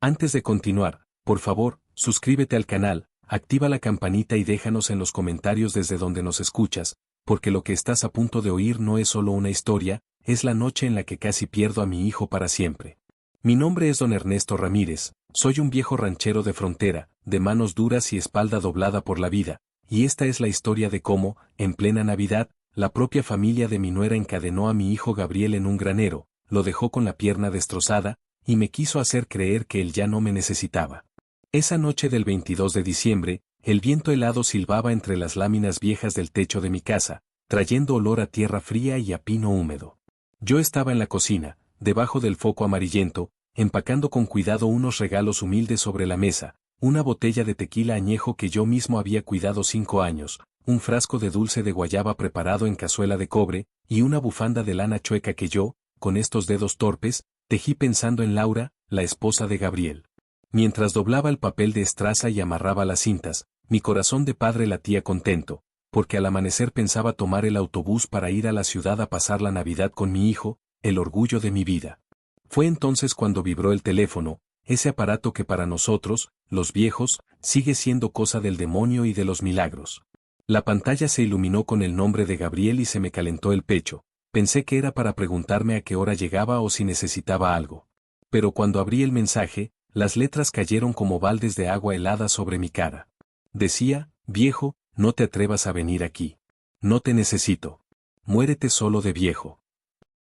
Antes de continuar, por favor, suscríbete al canal, activa la campanita y déjanos en los comentarios desde donde nos escuchas, porque lo que estás a punto de oír no es solo una historia, es la noche en la que casi pierdo a mi hijo para siempre. Mi nombre es don Ernesto Ramírez, soy un viejo ranchero de frontera, de manos duras y espalda doblada por la vida, y esta es la historia de cómo, en plena Navidad, la propia familia de mi nuera encadenó a mi hijo Gabriel en un granero, lo dejó con la pierna destrozada, y me quiso hacer creer que él ya no me necesitaba. Esa noche del 22 de diciembre, el viento helado silbaba entre las láminas viejas del techo de mi casa, trayendo olor a tierra fría y a pino húmedo. Yo estaba en la cocina, debajo del foco amarillento, empacando con cuidado unos regalos humildes sobre la mesa, una botella de tequila añejo que yo mismo había cuidado 5 años, un frasco de dulce de guayaba preparado en cazuela de cobre, y una bufanda de lana chueca que yo, con estos dedos torpes, tejí pensando en Laura, la esposa de Gabriel. Mientras doblaba el papel de estraza y amarraba las cintas, mi corazón de padre latía contento, porque al amanecer pensaba tomar el autobús para ir a la ciudad a pasar la Navidad con mi hijo, el orgullo de mi vida. Fue entonces cuando vibró el teléfono, ese aparato que para nosotros, los viejos, sigue siendo cosa del demonio y de los milagros. La pantalla se iluminó con el nombre de Gabriel y se me calentó el pecho. Pensé que era para preguntarme a qué hora llegaba o si necesitaba algo. Pero cuando abrí el mensaje, las letras cayeron como baldes de agua helada sobre mi cara. Decía, viejo, no te atrevas a venir aquí. No te necesito. Muérete solo de viejo.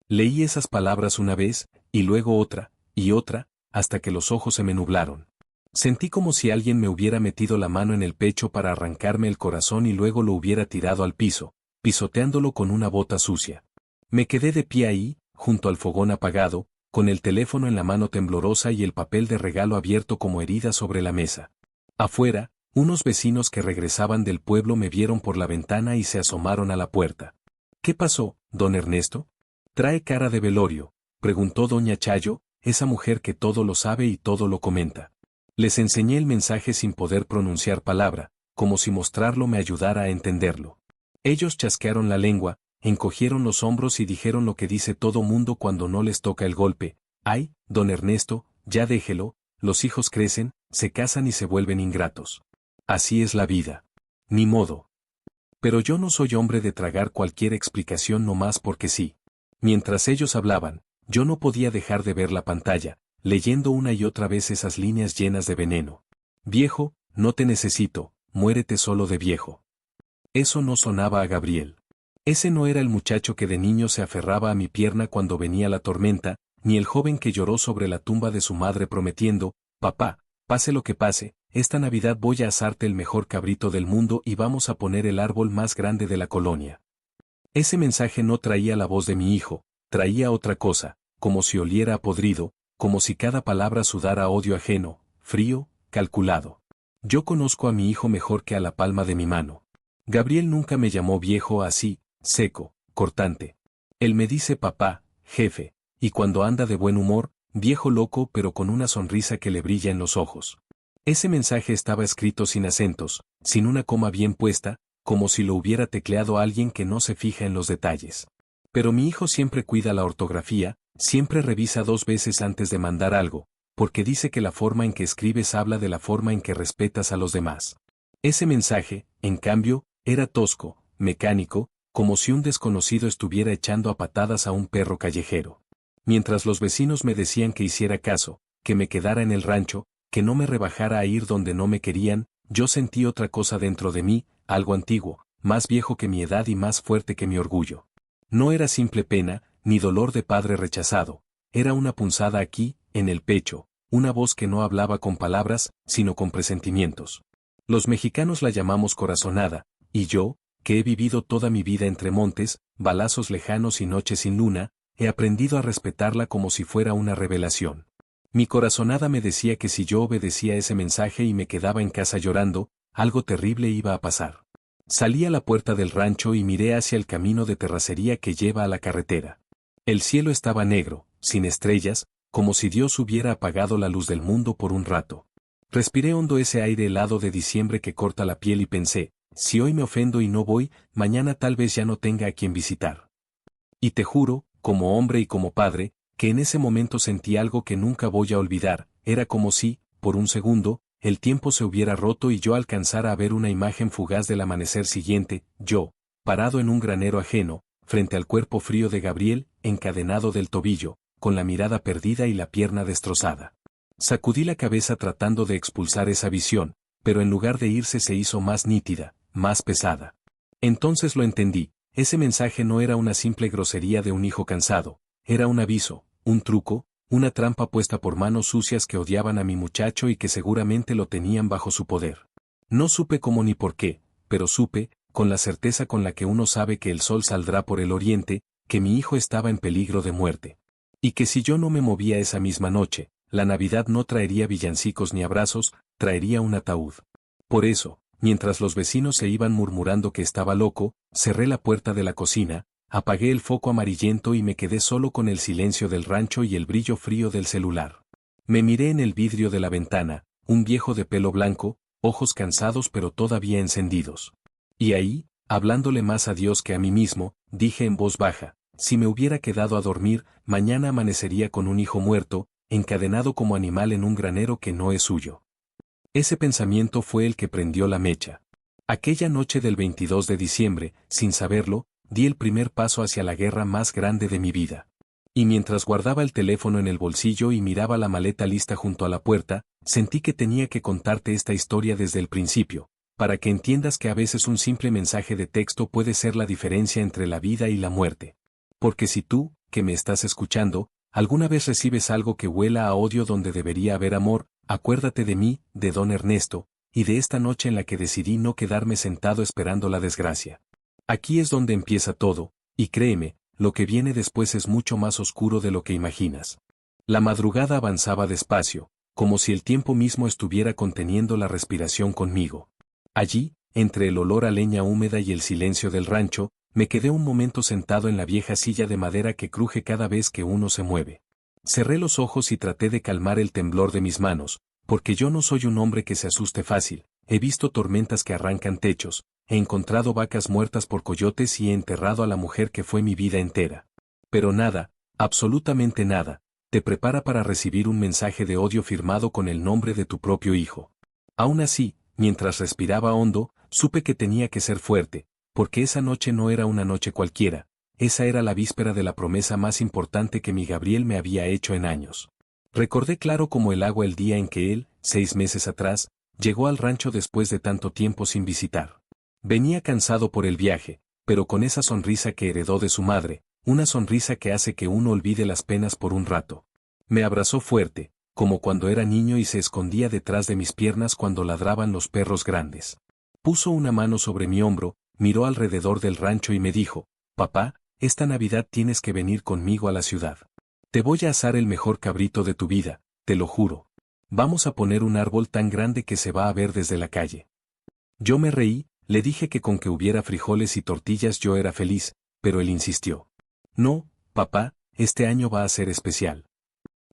Leí esas palabras una vez, y luego otra, y otra, hasta que los ojos se me nublaron. Sentí como si alguien me hubiera metido la mano en el pecho para arrancarme el corazón y luego lo hubiera tirado al piso, pisoteándolo con una bota sucia. Me quedé de pie ahí, junto al fogón apagado, con el teléfono en la mano temblorosa y el papel de regalo abierto como herida sobre la mesa. Afuera, unos vecinos que regresaban del pueblo me vieron por la ventana y se asomaron a la puerta. ¿Qué pasó, don Ernesto? ¿Trae cara de velorio?, preguntó doña Chayo, esa mujer que todo lo sabe y todo lo comenta. Les enseñé el mensaje sin poder pronunciar palabra, como si mostrarlo me ayudara a entenderlo. Ellos chasquearon la lengua, encogieron los hombros y dijeron lo que dice todo mundo cuando no les toca el golpe. Ay, don Ernesto, ya déjelo, los hijos crecen, se casan y se vuelven ingratos. Así es la vida. Ni modo. Pero yo no soy hombre de tragar cualquier explicación nomás porque sí. Mientras ellos hablaban, yo no podía dejar de ver la pantalla, leyendo una y otra vez esas líneas llenas de veneno. Viejo, no te necesito, muérete solo de viejo. Eso no sonaba a Gabriel. Ese no era el muchacho que de niño se aferraba a mi pierna cuando venía la tormenta, ni el joven que lloró sobre la tumba de su madre prometiendo, papá, pase lo que pase, esta Navidad voy a asarte el mejor cabrito del mundo y vamos a poner el árbol más grande de la colonia. Ese mensaje no traía la voz de mi hijo, traía otra cosa, como si oliera a podrido, como si cada palabra sudara odio ajeno, frío, calculado. Yo conozco a mi hijo mejor que a la palma de mi mano. Gabriel nunca me llamó viejo así, seco, cortante. Él me dice papá, jefe, y cuando anda de buen humor, viejo loco pero con una sonrisa que le brilla en los ojos. Ese mensaje estaba escrito sin acentos, sin una coma bien puesta, como si lo hubiera tecleado alguien que no se fija en los detalles. Pero mi hijo siempre cuida la ortografía, siempre revisa 2 veces antes de mandar algo, porque dice que la forma en que escribes habla de la forma en que respetas a los demás. Ese mensaje, en cambio, era tosco, mecánico, como si un desconocido estuviera echando a patadas a un perro callejero. Mientras los vecinos me decían que hiciera caso, que me quedara en el rancho, que no me rebajara a ir donde no me querían, yo sentí otra cosa dentro de mí, algo antiguo, más viejo que mi edad y más fuerte que mi orgullo. No era simple pena, ni dolor de padre rechazado, era una punzada aquí, en el pecho, una voz que no hablaba con palabras, sino con presentimientos. Los mexicanos la llamamos corazonada, y yo, que he vivido toda mi vida entre montes, balazos lejanos y noches sin luna, he aprendido a respetarla como si fuera una revelación. Mi corazonada me decía que si yo obedecía ese mensaje y me quedaba en casa llorando, algo terrible iba a pasar. Salí a la puerta del rancho y miré hacia el camino de terracería que lleva a la carretera. El cielo estaba negro, sin estrellas, como si Dios hubiera apagado la luz del mundo por un rato. Respiré hondo ese aire helado de diciembre que corta la piel y pensé, si hoy me ofendo y no voy, mañana tal vez ya no tenga a quien visitar. Y te juro, como hombre y como padre, que en ese momento sentí algo que nunca voy a olvidar, era como si, por un segundo, el tiempo se hubiera roto y yo alcanzara a ver una imagen fugaz del amanecer siguiente, yo, parado en un granero ajeno, frente al cuerpo frío de Gabriel, encadenado del tobillo, con la mirada perdida y la pierna destrozada. Sacudí la cabeza tratando de expulsar esa visión, pero en lugar de irse se hizo más nítida, más pesada. Entonces lo entendí, ese mensaje no era una simple grosería de un hijo cansado, era un aviso, un truco, una trampa puesta por manos sucias que odiaban a mi muchacho y que seguramente lo tenían bajo su poder. No supe cómo ni por qué, pero supe, con la certeza con la que uno sabe que el sol saldrá por el oriente, que mi hijo estaba en peligro de muerte. Y que si yo no me movía esa misma noche, la Navidad no traería villancicos ni abrazos, traería un ataúd. Por eso, mientras los vecinos se iban murmurando que estaba loco, cerré la puerta de la cocina, apagué el foco amarillento y me quedé solo con el silencio del rancho y el brillo frío del celular. Me miré en el vidrio de la ventana, un viejo de pelo blanco, ojos cansados pero todavía encendidos. Y ahí, hablándole más a Dios que a mí mismo, dije en voz baja, si me hubiera quedado a dormir, mañana amanecería con un hijo muerto, encadenado como animal en un granero que no es suyo. Ese pensamiento fue el que prendió la mecha. Aquella noche del 22 de diciembre, sin saberlo, di el primer paso hacia la guerra más grande de mi vida. Y mientras guardaba el teléfono en el bolsillo y miraba la maleta lista junto a la puerta, sentí que tenía que contarte esta historia desde el principio, para que entiendas que a veces un simple mensaje de texto puede ser la diferencia entre la vida y la muerte. Porque si tú, que me estás escuchando, alguna vez recibes algo que huela a odio donde debería haber amor, acuérdate de mí, de don Ernesto, y de esta noche en la que decidí no quedarme sentado esperando la desgracia. Aquí es donde empieza todo, y créeme, lo que viene después es mucho más oscuro de lo que imaginas. La madrugada avanzaba despacio, como si el tiempo mismo estuviera conteniendo la respiración conmigo. Allí, entre el olor a leña húmeda y el silencio del rancho, me quedé un momento sentado en la vieja silla de madera que cruje cada vez que uno se mueve. Cerré los ojos y traté de calmar el temblor de mis manos, porque yo no soy un hombre que se asuste fácil, he visto tormentas que arrancan techos, he encontrado vacas muertas por coyotes y he enterrado a la mujer que fue mi vida entera. Pero nada, absolutamente nada, te prepara para recibir un mensaje de odio firmado con el nombre de tu propio hijo. Aún así, mientras respiraba hondo, supe que tenía que ser fuerte, porque esa noche no era una noche cualquiera, esa era la víspera de la promesa más importante que mi Gabriel me había hecho en años. Recordé claro como el agua el día en que él, 6 meses atrás, llegó al rancho después de tanto tiempo sin visitar. Venía cansado por el viaje, pero con esa sonrisa que heredó de su madre, una sonrisa que hace que uno olvide las penas por un rato. Me abrazó fuerte, como cuando era niño y se escondía detrás de mis piernas cuando ladraban los perros grandes. Puso una mano sobre mi hombro, miró alrededor del rancho y me dijo, papá, esta Navidad tienes que venir conmigo a la ciudad. Te voy a asar el mejor cabrito de tu vida, te lo juro. Vamos a poner un árbol tan grande que se va a ver desde la calle. Yo me reí, le dije que con que hubiera frijoles y tortillas yo era feliz, pero él insistió. No, papá, este año va a ser especial.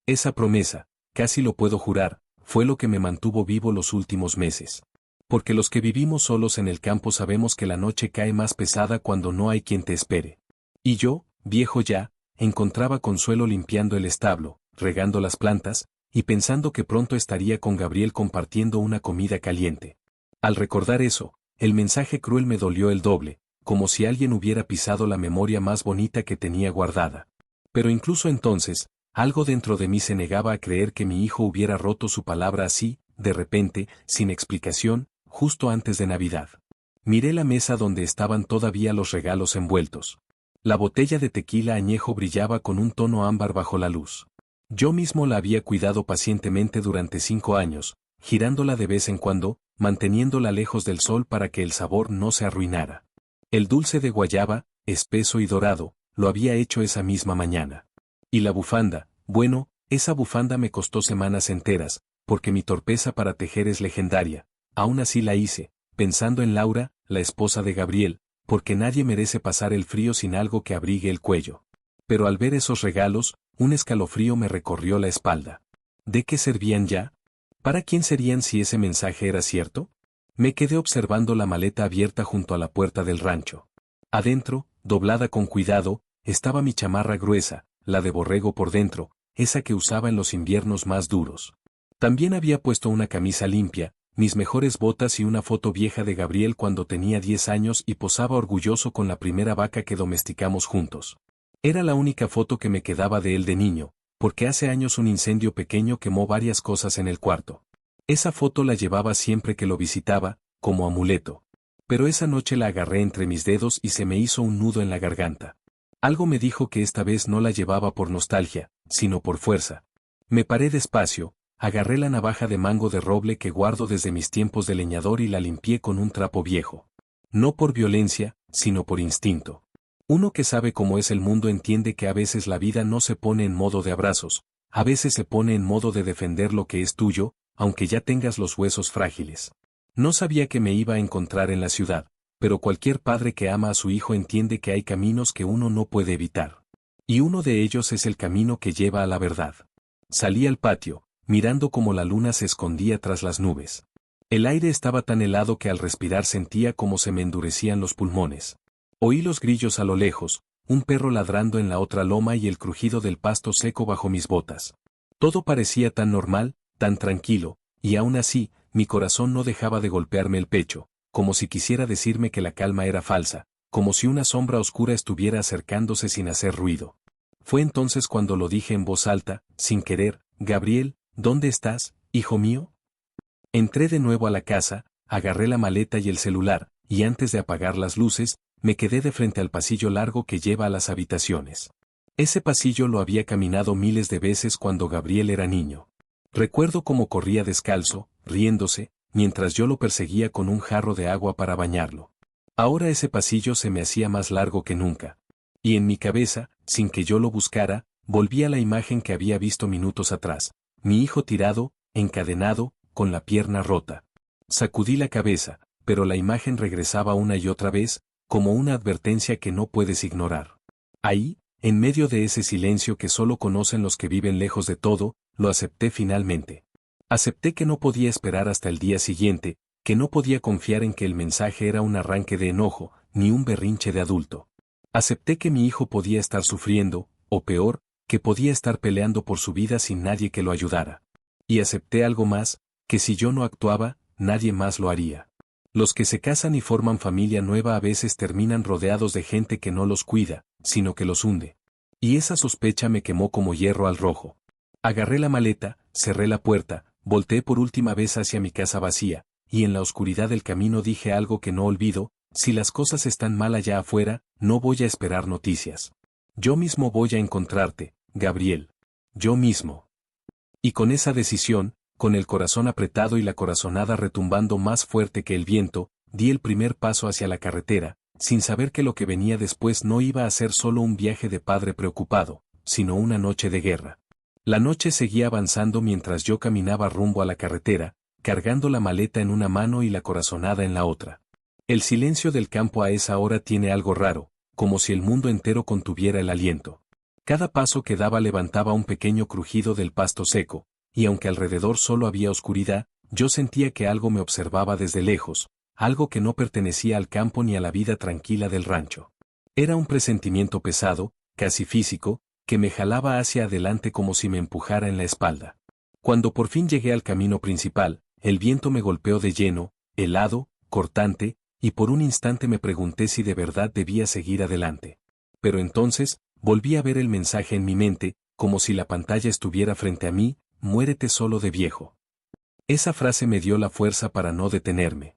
Esa promesa, casi lo puedo jurar, fue lo que me mantuvo vivo los últimos meses. Porque los que vivimos solos en el campo sabemos que la noche cae más pesada cuando no hay quien te espere. Y yo, viejo ya, encontraba consuelo limpiando el establo, regando las plantas, y pensando que pronto estaría con Gabriel compartiendo una comida caliente. Al recordar eso, el mensaje cruel me dolió el doble, como si alguien hubiera pisado la memoria más bonita que tenía guardada. Pero incluso entonces, algo dentro de mí se negaba a creer que mi hijo hubiera roto su palabra así, de repente, sin explicación, justo antes de Navidad. Miré la mesa donde estaban todavía los regalos envueltos. La botella de tequila añejo brillaba con un tono ámbar bajo la luz. Yo mismo la había cuidado pacientemente durante 5 años, girándola de vez en cuando, manteniéndola lejos del sol para que el sabor no se arruinara. El dulce de guayaba, espeso y dorado, lo había hecho esa misma mañana. Y la bufanda, bueno, esa bufanda me costó semanas enteras, porque mi torpeza para tejer es legendaria. Aún así la hice, pensando en Laura, la esposa de Gabriel, porque nadie merece pasar el frío sin algo que abrigue el cuello. Pero al ver esos regalos, un escalofrío me recorrió la espalda. ¿De qué servían ya? ¿Para quién serían si ese mensaje era cierto? Me quedé observando la maleta abierta junto a la puerta del rancho. Adentro, doblada con cuidado, estaba mi chamarra gruesa, la de borrego por dentro, esa que usaba en los inviernos más duros. También había puesto una camisa limpia, mis mejores botas y una foto vieja de Gabriel cuando tenía 10 años y posaba orgulloso con la primera vaca que domesticamos juntos. Era la única foto que me quedaba de él de niño, porque hace años un incendio pequeño quemó varias cosas en el cuarto. Esa foto la llevaba siempre que lo visitaba, como amuleto. Pero esa noche la agarré entre mis dedos y se me hizo un nudo en la garganta. Algo me dijo que esta vez no la llevaba por nostalgia, sino por fuerza. Me paré despacio, agarré la navaja de mango de roble que guardo desde mis tiempos de leñador y la limpié con un trapo viejo. No por violencia, sino por instinto. Uno que sabe cómo es el mundo entiende que a veces la vida no se pone en modo de abrazos, a veces se pone en modo de defender lo que es tuyo, aunque ya tengas los huesos frágiles. No sabía que me iba a encontrar en la ciudad, pero cualquier padre que ama a su hijo entiende que hay caminos que uno no puede evitar. Y uno de ellos es el camino que lleva a la verdad. Salí al patio, mirando cómo la luna se escondía tras las nubes. El aire estaba tan helado que al respirar sentía como se me endurecían los pulmones. Oí los grillos a lo lejos, un perro ladrando en la otra loma y el crujido del pasto seco bajo mis botas. Todo parecía tan normal, tan tranquilo, y aún así, mi corazón no dejaba de golpearme el pecho, como si quisiera decirme que la calma era falsa, como si una sombra oscura estuviera acercándose sin hacer ruido. Fue entonces cuando lo dije en voz alta, sin querer: Gabriel, ¿dónde estás, hijo mío? Entré de nuevo a la casa, agarré la maleta y el celular, y antes de apagar las luces, me quedé de frente al pasillo largo que lleva a las habitaciones. Ese pasillo lo había caminado miles de veces cuando Gabriel era niño. Recuerdo cómo corría descalzo, riéndose, mientras yo lo perseguía con un jarro de agua para bañarlo. Ahora ese pasillo se me hacía más largo que nunca. Y en mi cabeza, sin que yo lo buscara, volvía la imagen que había visto minutos atrás. Mi hijo tirado, encadenado, con la pierna rota. Sacudí la cabeza, pero la imagen regresaba una y otra vez, como una advertencia que no puedes ignorar. Ahí, en medio de ese silencio que solo conocen los que viven lejos de todo, lo acepté finalmente. Acepté que no podía esperar hasta el día siguiente, que no podía confiar en que el mensaje era un arranque de enojo, ni un berrinche de adulto. Acepté que mi hijo podía estar sufriendo, o peor, que podía estar peleando por su vida sin nadie que lo ayudara. Y acepté algo más, que si yo no actuaba, nadie más lo haría. Los que se casan y forman familia nueva a veces terminan rodeados de gente que no los cuida, sino que los hunde. Y esa sospecha me quemó como hierro al rojo. Agarré la maleta, cerré la puerta, volteé por última vez hacia mi casa vacía, y en la oscuridad del camino dije algo que no olvido: si las cosas están mal allá afuera, no voy a esperar noticias. Yo mismo voy a encontrarte, Gabriel. Yo mismo. Y con esa decisión, con el corazón apretado y la corazonada retumbando más fuerte que el viento, di el primer paso hacia la carretera, sin saber que lo que venía después no iba a ser solo un viaje de padre preocupado, sino una noche de guerra. La noche seguía avanzando mientras yo caminaba rumbo a la carretera, cargando la maleta en una mano y la corazonada en la otra. El silencio del campo a esa hora tiene algo raro, como si el mundo entero contuviera el aliento. Cada paso que daba levantaba un pequeño crujido del pasto seco, y aunque alrededor solo había oscuridad, yo sentía que algo me observaba desde lejos, algo que no pertenecía al campo ni a la vida tranquila del rancho. Era un presentimiento pesado, casi físico, que me jalaba hacia adelante como si me empujara en la espalda. Cuando por fin llegué al camino principal, el viento me golpeó de lleno, helado, cortante, y por un instante me pregunté si de verdad debía seguir adelante. Pero entonces, volví a ver el mensaje en mi mente, como si la pantalla estuviera frente a mí: muérete solo de viejo. Esa frase me dio la fuerza para no detenerme.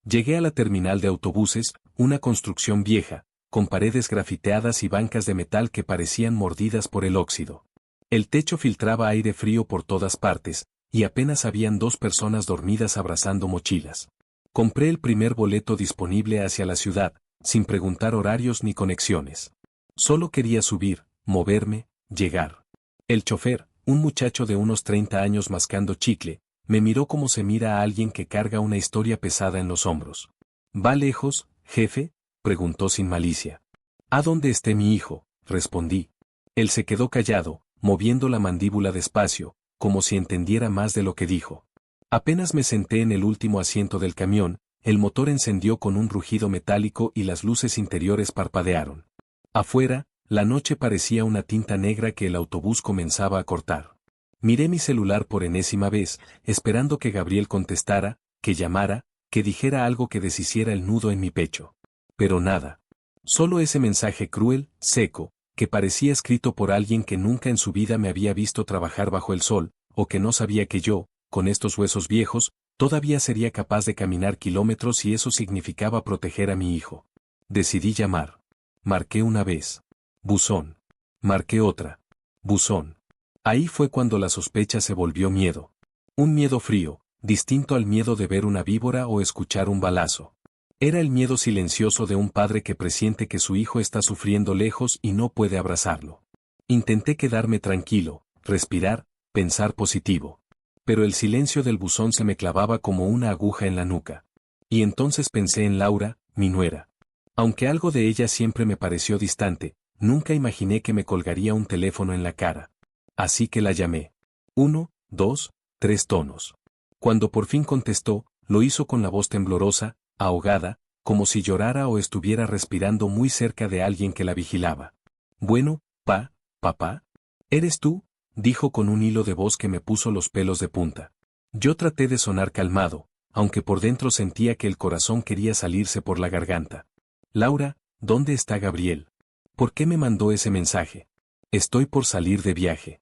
Llegué a la terminal de autobuses, una construcción vieja, con paredes grafiteadas y bancas de metal que parecían mordidas por el óxido. El techo filtraba aire frío por todas partes, y apenas habían 2 personas dormidas abrazando mochilas. Compré el primer boleto disponible hacia la ciudad, sin preguntar horarios ni conexiones. Solo quería subir, moverme, llegar. El chofer, un muchacho de unos 30 años mascando chicle, me miró como se mira a alguien que carga una historia pesada en los hombros. ¿Va lejos, jefe?, preguntó sin malicia. ¿A dónde esté mi hijo?, respondí. Él se quedó callado, moviendo la mandíbula despacio, como si entendiera más de lo que dijo. Apenas me senté en el último asiento del camión, el motor encendió con un rugido metálico y las luces interiores parpadearon. Afuera, la noche parecía una tinta negra que el autobús comenzaba a cortar. Miré mi celular por enésima vez, esperando que Gabriel contestara, que llamara, que dijera algo que deshiciera el nudo en mi pecho. Pero nada. Solo ese mensaje cruel, seco, que parecía escrito por alguien que nunca en su vida me había visto trabajar bajo el sol, o que no sabía que yo, con estos huesos viejos, todavía sería capaz de caminar kilómetros y eso significaba proteger a mi hijo. Decidí llamar. Marqué una vez. Buzón. Marqué otra. Buzón. Ahí fue cuando la sospecha se volvió miedo. Un miedo frío, distinto al miedo de ver una víbora o escuchar un balazo. Era el miedo silencioso de un padre que presiente que su hijo está sufriendo lejos y no puede abrazarlo. Intenté quedarme tranquilo, respirar, pensar positivo. Pero el silencio del buzón se me clavaba como una aguja en la nuca. Y entonces pensé en Laura, mi nuera. Aunque algo de ella siempre me pareció distante, nunca imaginé que me colgaría un teléfono en la cara. Así que la llamé. 1, 2, 3 tonos. Cuando por fin contestó, lo hizo con la voz temblorosa, ahogada, como si llorara o estuviera respirando muy cerca de alguien que la vigilaba. Bueno, papá. ¿Eres tú? Dijo con un hilo de voz que me puso los pelos de punta. Yo traté de sonar calmado, aunque por dentro sentía que el corazón quería salirse por la garganta. Laura, ¿dónde está Gabriel? ¿Por qué me mandó ese mensaje? Estoy por salir de viaje.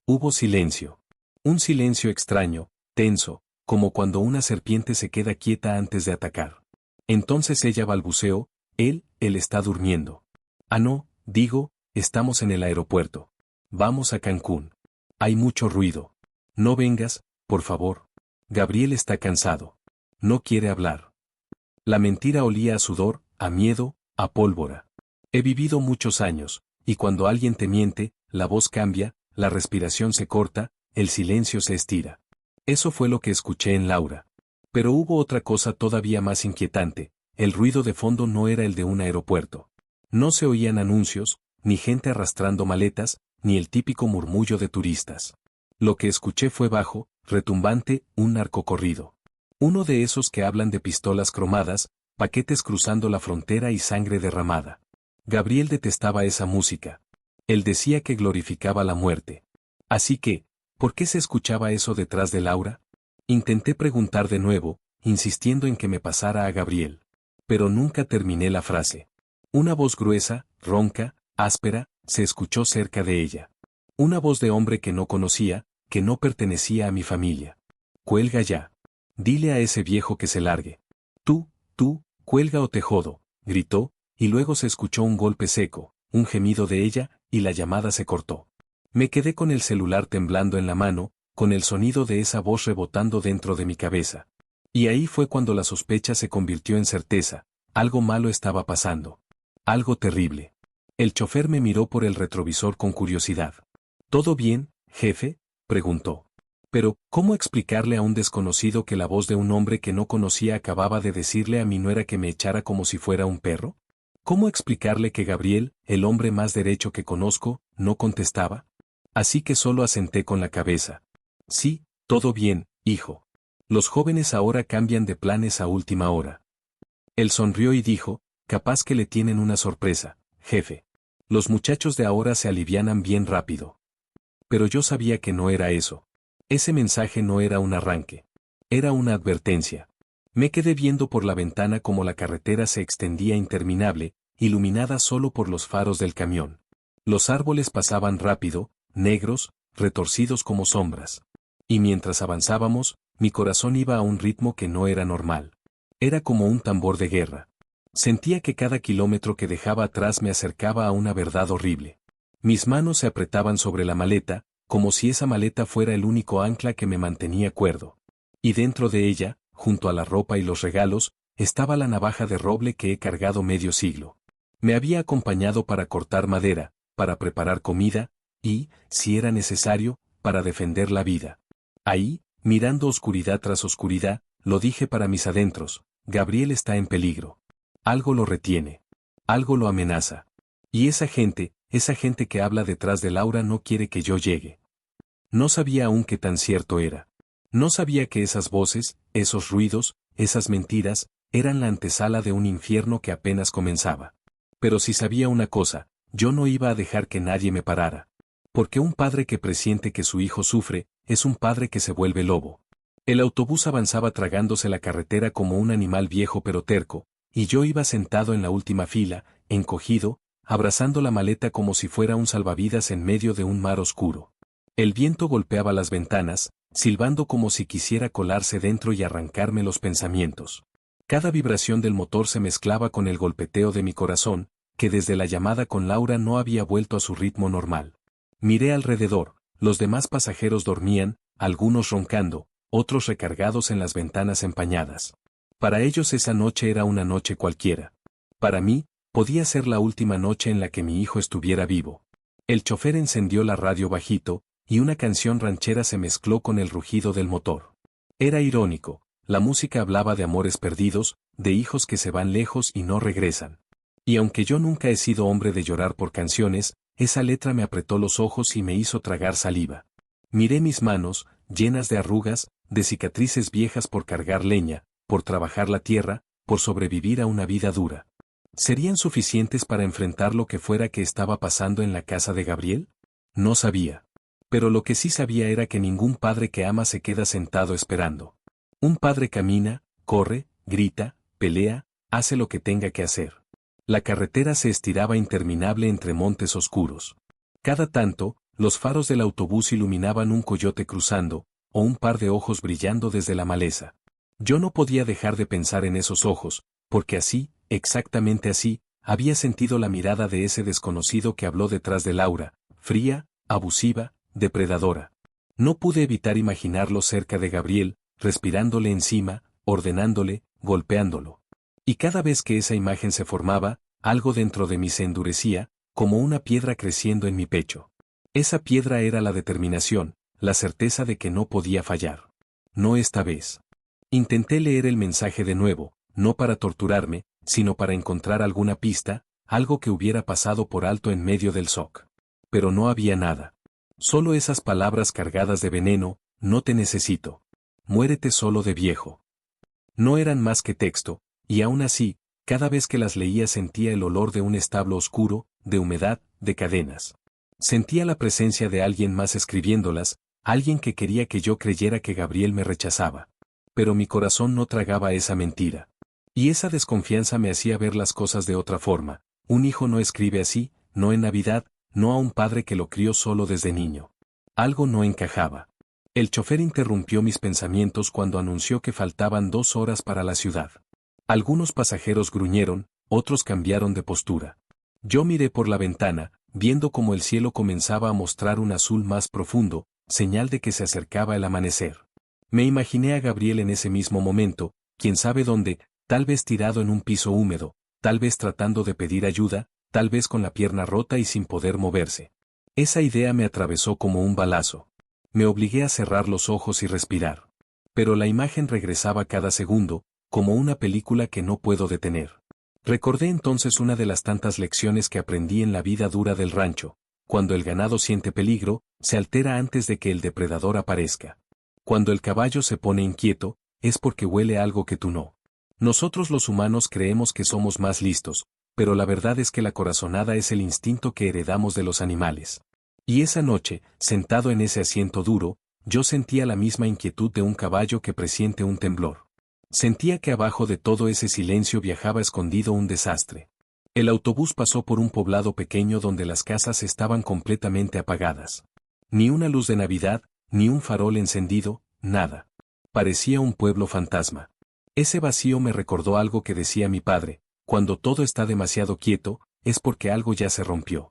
Hubo silencio. Un silencio extraño, tenso, como cuando una serpiente se queda quieta antes de atacar. Entonces ella balbuceó, él está durmiendo. Ah no, digo, estamos en el aeropuerto. Vamos a Cancún. Hay mucho ruido. No vengas, por favor. Gabriel está cansado. No quiere hablar. La mentira olía a sudor, a miedo, a pólvora. He vivido muchos años, y cuando alguien te miente, la voz cambia, la respiración se corta, el silencio se estira. Eso fue lo que escuché en Laura. Pero hubo otra cosa todavía más inquietante, el ruido de fondo no era el de un aeropuerto. No se oían anuncios, ni gente arrastrando maletas, ni el típico murmullo de turistas. Lo que escuché fue bajo, retumbante, un narcocorrido. Uno de esos que hablan de pistolas cromadas, paquetes cruzando la frontera y sangre derramada. Gabriel detestaba esa música. Él decía que glorificaba la muerte. Así que, ¿por qué se escuchaba eso detrás de Laura? Intenté preguntar de nuevo, insistiendo en que me pasara a Gabriel. Pero nunca terminé la frase. Una voz gruesa, ronca, áspera, se escuchó cerca de ella. Una voz de hombre que no conocía, que no pertenecía a mi familia. Cuelga ya. Dile a ese viejo que se largue. Tú, cuelga o te jodo, gritó, y luego se escuchó un golpe seco, un gemido de ella, y la llamada se cortó. Me quedé con el celular temblando en la mano, con el sonido de esa voz rebotando dentro de mi cabeza. Y ahí fue cuando la sospecha se convirtió en certeza, algo malo estaba pasando. Algo terrible. El chofer me miró por el retrovisor con curiosidad. ¿Todo bien, jefe?, preguntó. Pero, ¿cómo explicarle a un desconocido que la voz de un hombre que no conocía acababa de decirle a mi nuera que me echara como si fuera un perro? ¿Cómo explicarle que Gabriel, el hombre más derecho que conozco, no contestaba? Así que solo asenté con la cabeza. Sí, todo bien, hijo. Los jóvenes ahora cambian de planes a última hora. Él sonrió y dijo, capaz que le tienen una sorpresa, jefe. Los muchachos de ahora se alivianan bien rápido. Pero yo sabía que no era eso. Ese mensaje no era un arranque. Era una advertencia. Me quedé viendo por la ventana como la carretera se extendía interminable, iluminada solo por los faros del camión. Los árboles pasaban rápido, negros, retorcidos como sombras. Y mientras avanzábamos, mi corazón iba a un ritmo que no era normal. Era como un tambor de guerra. Sentía que cada kilómetro que dejaba atrás me acercaba a una verdad horrible. Mis manos se apretaban sobre la maleta, como si esa maleta fuera el único ancla que me mantenía cuerdo. Y dentro de ella, junto a la ropa y los regalos, estaba la navaja de roble que he cargado medio siglo. Me había acompañado para cortar madera, para preparar comida, y, si era necesario, para defender la vida. Ahí, mirando oscuridad tras oscuridad, lo dije para mis adentros, Gabriel está en peligro. Algo lo retiene. Algo lo amenaza. Y esa gente que habla detrás de Laura no quiere que yo llegue. No sabía aún qué tan cierto era. No sabía que esas voces, esos ruidos, esas mentiras, eran la antesala de un infierno que apenas comenzaba. Pero si sabía una cosa, yo no iba a dejar que nadie me parara. Porque un padre que presiente que su hijo sufre, es un padre que se vuelve lobo. El autobús avanzaba tragándose la carretera como un animal viejo pero terco, y yo iba sentado en la última fila, encogido, abrazando la maleta como si fuera un salvavidas en medio de un mar oscuro. El viento golpeaba las ventanas, silbando como si quisiera colarse dentro y arrancarme los pensamientos. Cada vibración del motor se mezclaba con el golpeteo de mi corazón, que desde la llamada con Laura no había vuelto a su ritmo normal. Miré alrededor, los demás pasajeros dormían, algunos roncando, otros recargados en las ventanas empañadas. Para ellos esa noche era una noche cualquiera. Para mí, podía ser la última noche en la que mi hijo estuviera vivo. El chofer encendió la radio bajito, y una canción ranchera se mezcló con el rugido del motor. Era irónico, la música hablaba de amores perdidos, de hijos que se van lejos y no regresan. Y aunque yo nunca he sido hombre de llorar por canciones, esa letra me apretó los ojos y me hizo tragar saliva. Miré mis manos, llenas de arrugas, de cicatrices viejas por cargar leña, por trabajar la tierra, por sobrevivir a una vida dura. ¿Serían suficientes para enfrentar lo que fuera que estaba pasando en la casa de Gabriel? No sabía. Pero lo que sí sabía era que ningún padre que ama se queda sentado esperando. Un padre camina, corre, grita, pelea, hace lo que tenga que hacer. La carretera se estiraba interminable entre montes oscuros. Cada tanto, los faros del autobús iluminaban un coyote cruzando, o un par de ojos brillando desde la maleza. Yo no podía dejar de pensar en esos ojos, porque así, exactamente así, había sentido la mirada de ese desconocido que habló detrás de Laura, fría, abusiva, depredadora. No pude evitar imaginarlo cerca de Gabriel, respirándole encima, ordenándole, golpeándolo. Y cada vez que esa imagen se formaba, algo dentro de mí se endurecía, como una piedra creciendo en mi pecho. Esa piedra era la determinación, la certeza de que no podía fallar. No esta vez. Intenté leer el mensaje de nuevo, no para torturarme, sino para encontrar alguna pista, algo que hubiera pasado por alto en medio del shock. Pero no había nada. Solo esas palabras cargadas de veneno, no te necesito. Muérete solo de viejo. No eran más que texto, y aún así, cada vez que las leía sentía el olor de un establo oscuro, de humedad, de cadenas. Sentía la presencia de alguien más escribiéndolas, alguien que quería que yo creyera que Gabriel me rechazaba. Pero mi corazón no tragaba esa mentira. Y esa desconfianza me hacía ver las cosas de otra forma. Un hijo no escribe así, no en Navidad, no a un padre que lo crió solo desde niño. Algo no encajaba. El chofer interrumpió mis pensamientos cuando anunció que faltaban 2 horas para la ciudad. Algunos pasajeros gruñeron, otros cambiaron de postura. Yo miré por la ventana, viendo cómo el cielo comenzaba a mostrar un azul más profundo, señal de que se acercaba el amanecer. Me imaginé a Gabriel en ese mismo momento, quién sabe dónde, tal vez tirado en un piso húmedo, tal vez tratando de pedir ayuda, tal vez con la pierna rota y sin poder moverse. Esa idea me atravesó como un balazo. Me obligué a cerrar los ojos y respirar. Pero la imagen regresaba cada segundo, como una película que no puedo detener. Recordé entonces una de las tantas lecciones que aprendí en la vida dura del rancho. Cuando el ganado siente peligro, se altera antes de que el depredador aparezca. Cuando el caballo se pone inquieto, es porque huele algo que tú no. Nosotros los humanos creemos que somos más listos, pero la verdad es que la corazonada es el instinto que heredamos de los animales. Y esa noche, sentado en ese asiento duro, yo sentía la misma inquietud de un caballo que presiente un temblor. Sentía que abajo de todo ese silencio viajaba escondido un desastre. El autobús pasó por un poblado pequeño donde las casas estaban completamente apagadas. Ni una luz de Navidad, ni un farol encendido, nada. Parecía un pueblo fantasma. Ese vacío me recordó algo que decía mi padre: cuando todo está demasiado quieto, es porque algo ya se rompió.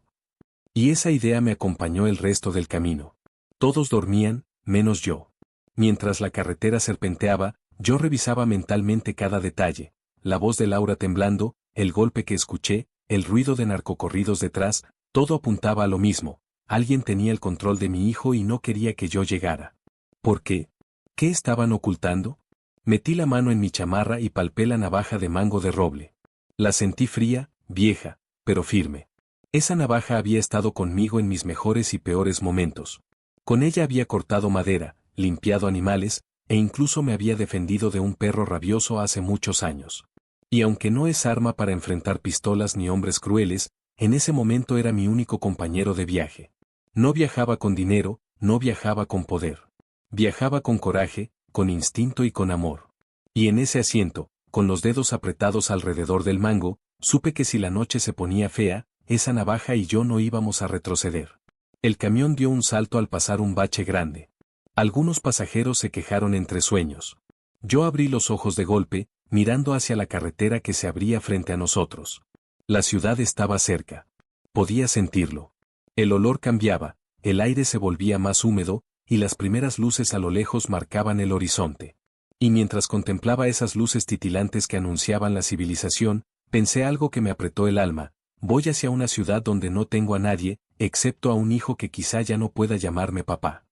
Y esa idea me acompañó el resto del camino. Todos dormían, menos yo. Mientras la carretera serpenteaba, yo revisaba mentalmente cada detalle: la voz de Laura temblando, el golpe que escuché, el ruido de narcocorridos detrás, todo apuntaba a lo mismo: alguien tenía el control de mi hijo y no quería que yo llegara. ¿Por qué? ¿Qué estaban ocultando? Metí la mano en mi chamarra y palpé la navaja de mango de roble. La sentí fría, vieja, pero firme. Esa navaja había estado conmigo en mis mejores y peores momentos. Con ella había cortado madera, limpiado animales, e incluso me había defendido de un perro rabioso hace muchos años. Y aunque no es arma para enfrentar pistolas ni hombres crueles, en ese momento era mi único compañero de viaje. No viajaba con dinero, no viajaba con poder. Viajaba con coraje, con instinto y con amor. Y en ese asiento, con los dedos apretados alrededor del mango, supe que si la noche se ponía fea, esa navaja y yo no íbamos a retroceder. El camión dio un salto al pasar un bache grande. Algunos pasajeros se quejaron entre sueños. Yo abrí los ojos de golpe, mirando hacia la carretera que se abría frente a nosotros. La ciudad estaba cerca. Podía sentirlo. El olor cambiaba, el aire se volvía más húmedo, y las primeras luces a lo lejos marcaban el horizonte. Y mientras contemplaba esas luces titilantes que anunciaban la civilización, pensé algo que me apretó el alma: voy hacia una ciudad donde no tengo a nadie, excepto a un hijo que quizá ya no pueda llamarme papá.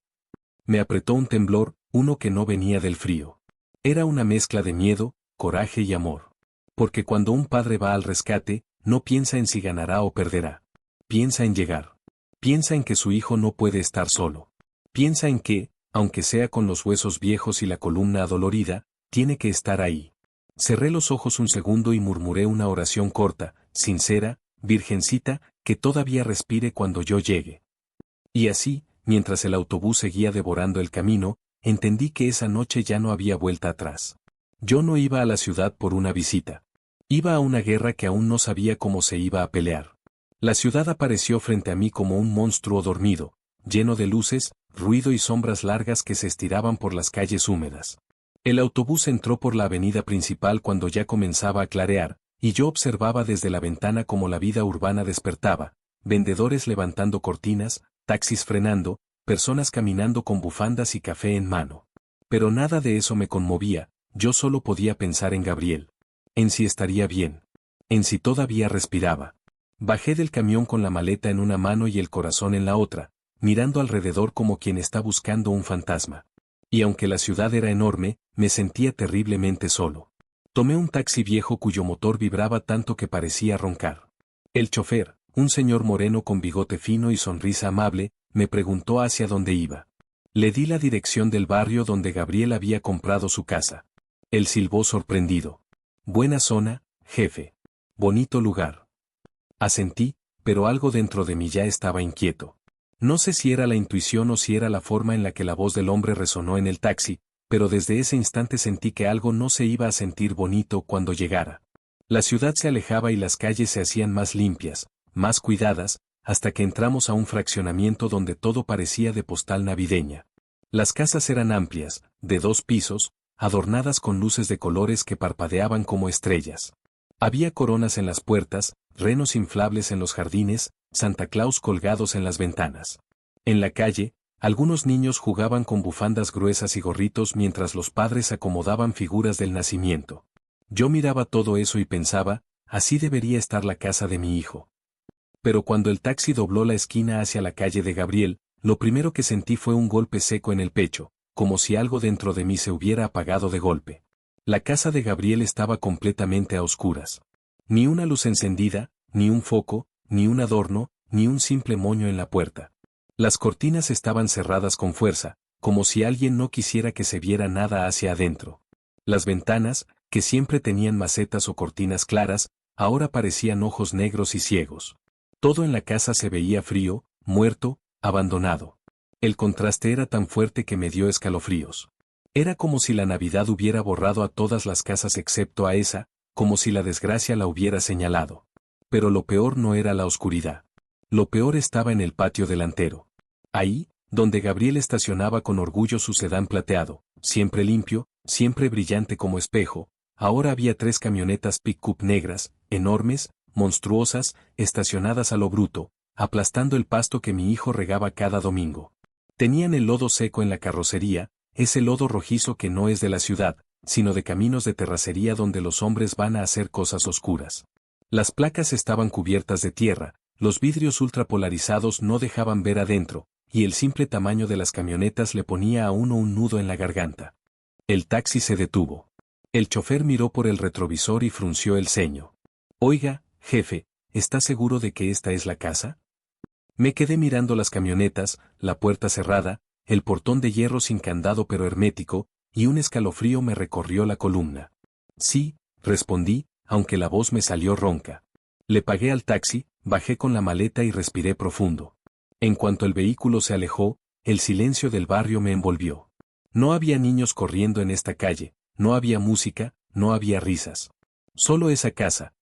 Me apretó un temblor, uno que no venía del frío. Era una mezcla de miedo, coraje y amor. Porque cuando un padre va al rescate, no piensa en si ganará o perderá. Piensa en llegar. Piensa en que su hijo no puede estar solo. Piensa en que, aunque sea con los huesos viejos y la columna adolorida, tiene que estar ahí. Cerré los ojos un segundo y murmuré una oración corta, sincera: Virgencita, que todavía respire cuando yo llegue. Y así, mientras el autobús seguía devorando el camino, entendí que esa noche ya no había vuelta atrás. Yo no iba a la ciudad por una visita. Iba a una guerra que aún no sabía cómo se iba a pelear. La ciudad apareció frente a mí como un monstruo dormido, lleno de luces, ruido y sombras largas que se estiraban por las calles húmedas. El autobús entró por la avenida principal cuando ya comenzaba a clarear, y yo observaba desde la ventana cómo la vida urbana despertaba: vendedores levantando cortinas, taxis frenando, personas caminando con bufandas y café en mano. Pero nada de eso me conmovía, yo solo podía pensar en Gabriel. En si estaría bien. En si todavía respiraba. Bajé del camión con la maleta en una mano y el corazón en la otra, mirando alrededor como quien está buscando un fantasma. Y aunque la ciudad era enorme, me sentía terriblemente solo. Tomé un taxi viejo cuyo motor vibraba tanto que parecía roncar. El chofer, un señor moreno con bigote fino y sonrisa amable, me preguntó hacia dónde iba. Le di la dirección del barrio donde Gabriel había comprado su casa. Él silbó sorprendido. Buena zona, jefe. Bonito lugar. Asentí, pero algo dentro de mí ya estaba inquieto. No sé si era la intuición o si era la forma en la que la voz del hombre resonó en el taxi, pero desde ese instante sentí que algo no se iba a sentir bonito cuando llegara. La ciudad se alejaba y las calles se hacían más limpias, más cuidadas, hasta que entramos a un fraccionamiento donde todo parecía de postal navideña. Las casas eran amplias, de 2 pisos, adornadas con luces de colores que parpadeaban como estrellas. Había coronas en las puertas, renos inflables en los jardines, Santa Claus colgados en las ventanas. En la calle, algunos niños jugaban con bufandas gruesas y gorritos mientras los padres acomodaban figuras del nacimiento. Yo miraba todo eso y pensaba: así debería estar la casa de mi hijo. Pero cuando el taxi dobló la esquina hacia la calle de Gabriel, lo primero que sentí fue un golpe seco en el pecho, como si algo dentro de mí se hubiera apagado de golpe. La casa de Gabriel estaba completamente a oscuras. Ni una luz encendida, ni un foco, ni un adorno, ni un simple moño en la puerta. Las cortinas estaban cerradas con fuerza, como si alguien no quisiera que se viera nada hacia adentro. Las ventanas, que siempre tenían macetas o cortinas claras, ahora parecían ojos negros y ciegos. Todo en la casa se veía frío, muerto, abandonado. El contraste era tan fuerte que me dio escalofríos. Era como si la Navidad hubiera borrado a todas las casas excepto a esa, como si la desgracia la hubiera señalado. Pero lo peor no era la oscuridad. Lo peor estaba en el patio delantero. Ahí, donde Gabriel estacionaba con orgullo su sedán plateado, siempre limpio, siempre brillante como espejo, ahora había 3 camionetas pick-up negras, enormes, monstruosas, estacionadas a lo bruto, aplastando el pasto que mi hijo regaba cada domingo. Tenían el lodo seco en la carrocería, ese lodo rojizo que no es de la ciudad, sino de caminos de terracería donde los hombres van a hacer cosas oscuras. Las placas estaban cubiertas de tierra, los vidrios ultrapolarizados no dejaban ver adentro, y el simple tamaño de las camionetas le ponía a uno un nudo en la garganta. El taxi se detuvo. El chofer miró por el retrovisor y frunció el ceño. Oiga, jefe, ¿está seguro de que esta es la casa? Me quedé mirando las camionetas, la puerta cerrada, el portón de hierro sin candado pero hermético, y un escalofrío me recorrió la columna. Sí, respondí, aunque la voz me salió ronca. Le pagué al taxi, bajé con la maleta y respiré profundo. En cuanto el vehículo se alejó, el silencio del barrio me envolvió. No había niños corriendo en esta calle, no había música, no había risas. Solo esa casa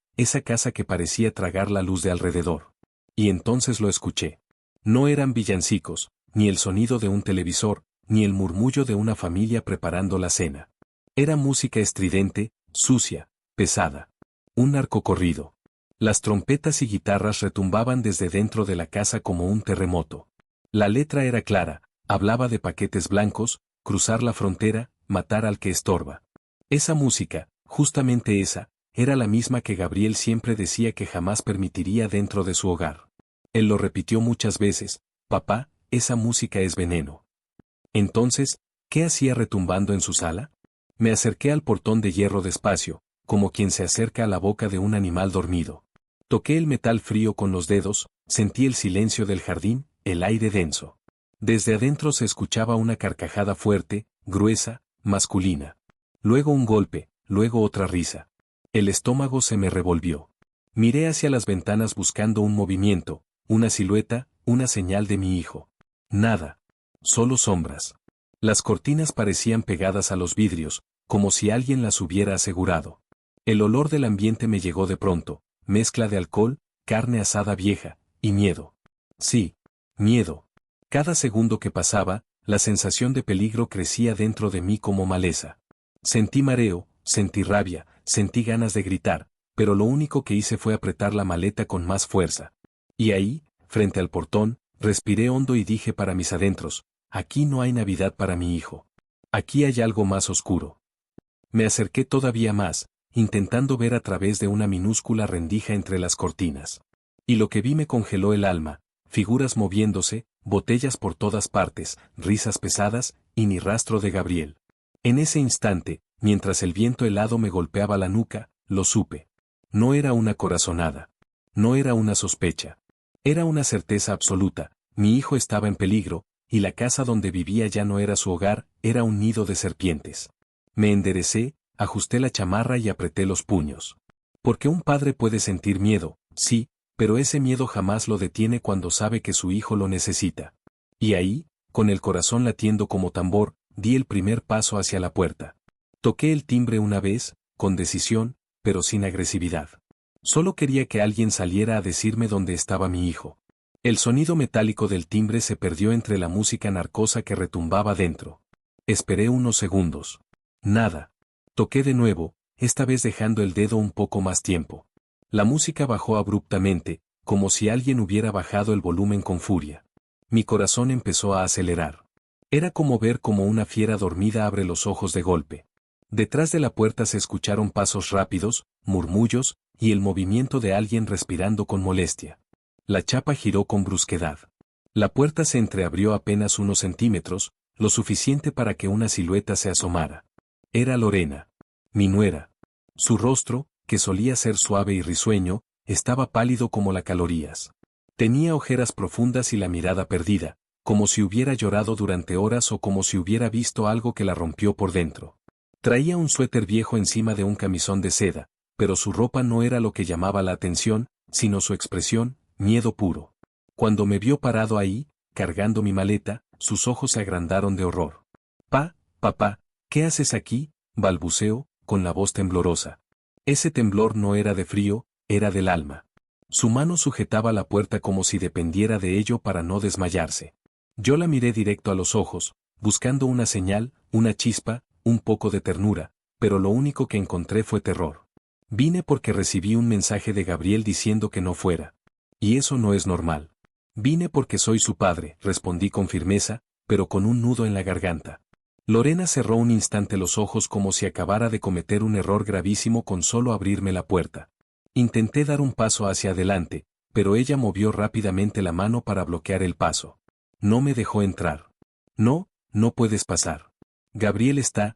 que parecía tragar la luz de alrededor. Y entonces lo escuché. No eran villancicos, ni el sonido de un televisor, ni el murmullo de una familia preparando la cena. Era música estridente, sucia, pesada. Un narcocorrido. Las trompetas y guitarras retumbaban desde dentro de la casa como un terremoto. La letra era clara, hablaba de paquetes blancos, cruzar la frontera, matar al que estorba. Esa música, justamente esa, era la misma que Gabriel siempre decía que jamás permitiría dentro de su hogar. Él lo repitió muchas veces: papá, esa música es veneno. Entonces, ¿qué hacía retumbando en su sala? Me acerqué al portón de hierro despacio, como quien se acerca a la boca de un animal dormido. Toqué el metal frío con los dedos, sentí el silencio del jardín, el aire denso. Desde adentro se escuchaba una carcajada fuerte, gruesa, masculina. Luego un golpe, luego otra risa. El estómago se me revolvió. Miré hacia las ventanas buscando un movimiento, una silueta, una señal de mi hijo. Nada. Solo sombras. Las cortinas parecían pegadas a los vidrios, como si alguien las hubiera asegurado. El olor del ambiente me llegó de pronto, mezcla de alcohol, carne asada vieja, y miedo. Sí, miedo. Cada segundo que pasaba, la sensación de peligro crecía dentro de mí como maleza. Sentí mareo, sentí rabia, sentí ganas de gritar, pero lo único que hice fue apretar la maleta con más fuerza. Y ahí, frente al portón, respiré hondo y dije para mis adentros: aquí no hay Navidad para mi hijo. Aquí hay algo más oscuro. Me acerqué todavía más, intentando ver a través de una minúscula rendija entre las cortinas. Y lo que vi me congeló el alma: figuras moviéndose, botellas por todas partes, risas pesadas, y ni rastro de Gabriel. En ese instante, mientras el viento helado me golpeaba la nuca, lo supe. No era una corazonada. No era una sospecha. Era una certeza absoluta: mi hijo estaba en peligro, y la casa donde vivía ya no era su hogar, era un nido de serpientes. Me enderecé, ajusté la chamarra y apreté los puños. Porque un padre puede sentir miedo, sí, pero ese miedo jamás lo detiene cuando sabe que su hijo lo necesita. Y ahí, con el corazón latiendo como tambor, di el primer paso hacia la puerta. Toqué el timbre una vez, con decisión, pero sin agresividad. Solo quería que alguien saliera a decirme dónde estaba mi hijo. El sonido metálico del timbre se perdió entre la música narcosa que retumbaba dentro. Esperé unos segundos. Nada. Toqué de nuevo, esta vez dejando el dedo un poco más tiempo. La música bajó abruptamente, como si alguien hubiera bajado el volumen con furia. Mi corazón empezó a acelerar. Era como ver cómo una fiera dormida abre los ojos de golpe. Detrás de la puerta se escucharon pasos rápidos, murmullos, y el movimiento de alguien respirando con molestia. La chapa giró con brusquedad. La puerta se entreabrió apenas unos centímetros, lo suficiente para que una silueta se asomara. Era Lorena, mi nuera. Su rostro, que solía ser suave y risueño, estaba pálido como las calorías. Tenía ojeras profundas y la mirada perdida, como si hubiera llorado durante horas o como si hubiera visto algo que la rompió por dentro. Traía un suéter viejo encima de un camisón de seda, pero su ropa no era lo que llamaba la atención, sino su expresión: miedo puro. Cuando me vio parado ahí, cargando mi maleta, sus ojos se agrandaron de horror. Papá, ¿qué haces aquí?, balbuceó, con la voz temblorosa. Ese temblor no era de frío, era del alma. Su mano sujetaba la puerta como si dependiera de ello para no desmayarse. Yo la miré directo a los ojos, buscando una señal, una chispa, un poco de ternura, pero lo único que encontré fue terror. Vine porque recibí un mensaje de Gabriel diciendo que no fuera. Y eso no es normal. Vine porque soy su padre, respondí con firmeza, pero con un nudo en la garganta. Lorena cerró un instante los ojos como si acabara de cometer un error gravísimo con solo abrirme la puerta. Intenté dar un paso hacia adelante, pero ella movió rápidamente la mano para bloquear el paso. No me dejó entrar. No puedes pasar. Gabriel está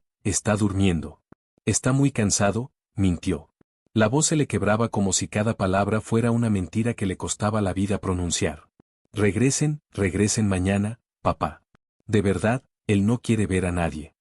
durmiendo. Está muy cansado, mintió. La voz se le quebraba como si cada palabra fuera una mentira que le costaba la vida pronunciar. Regresen mañana, papá. De verdad, él no quiere ver a nadie.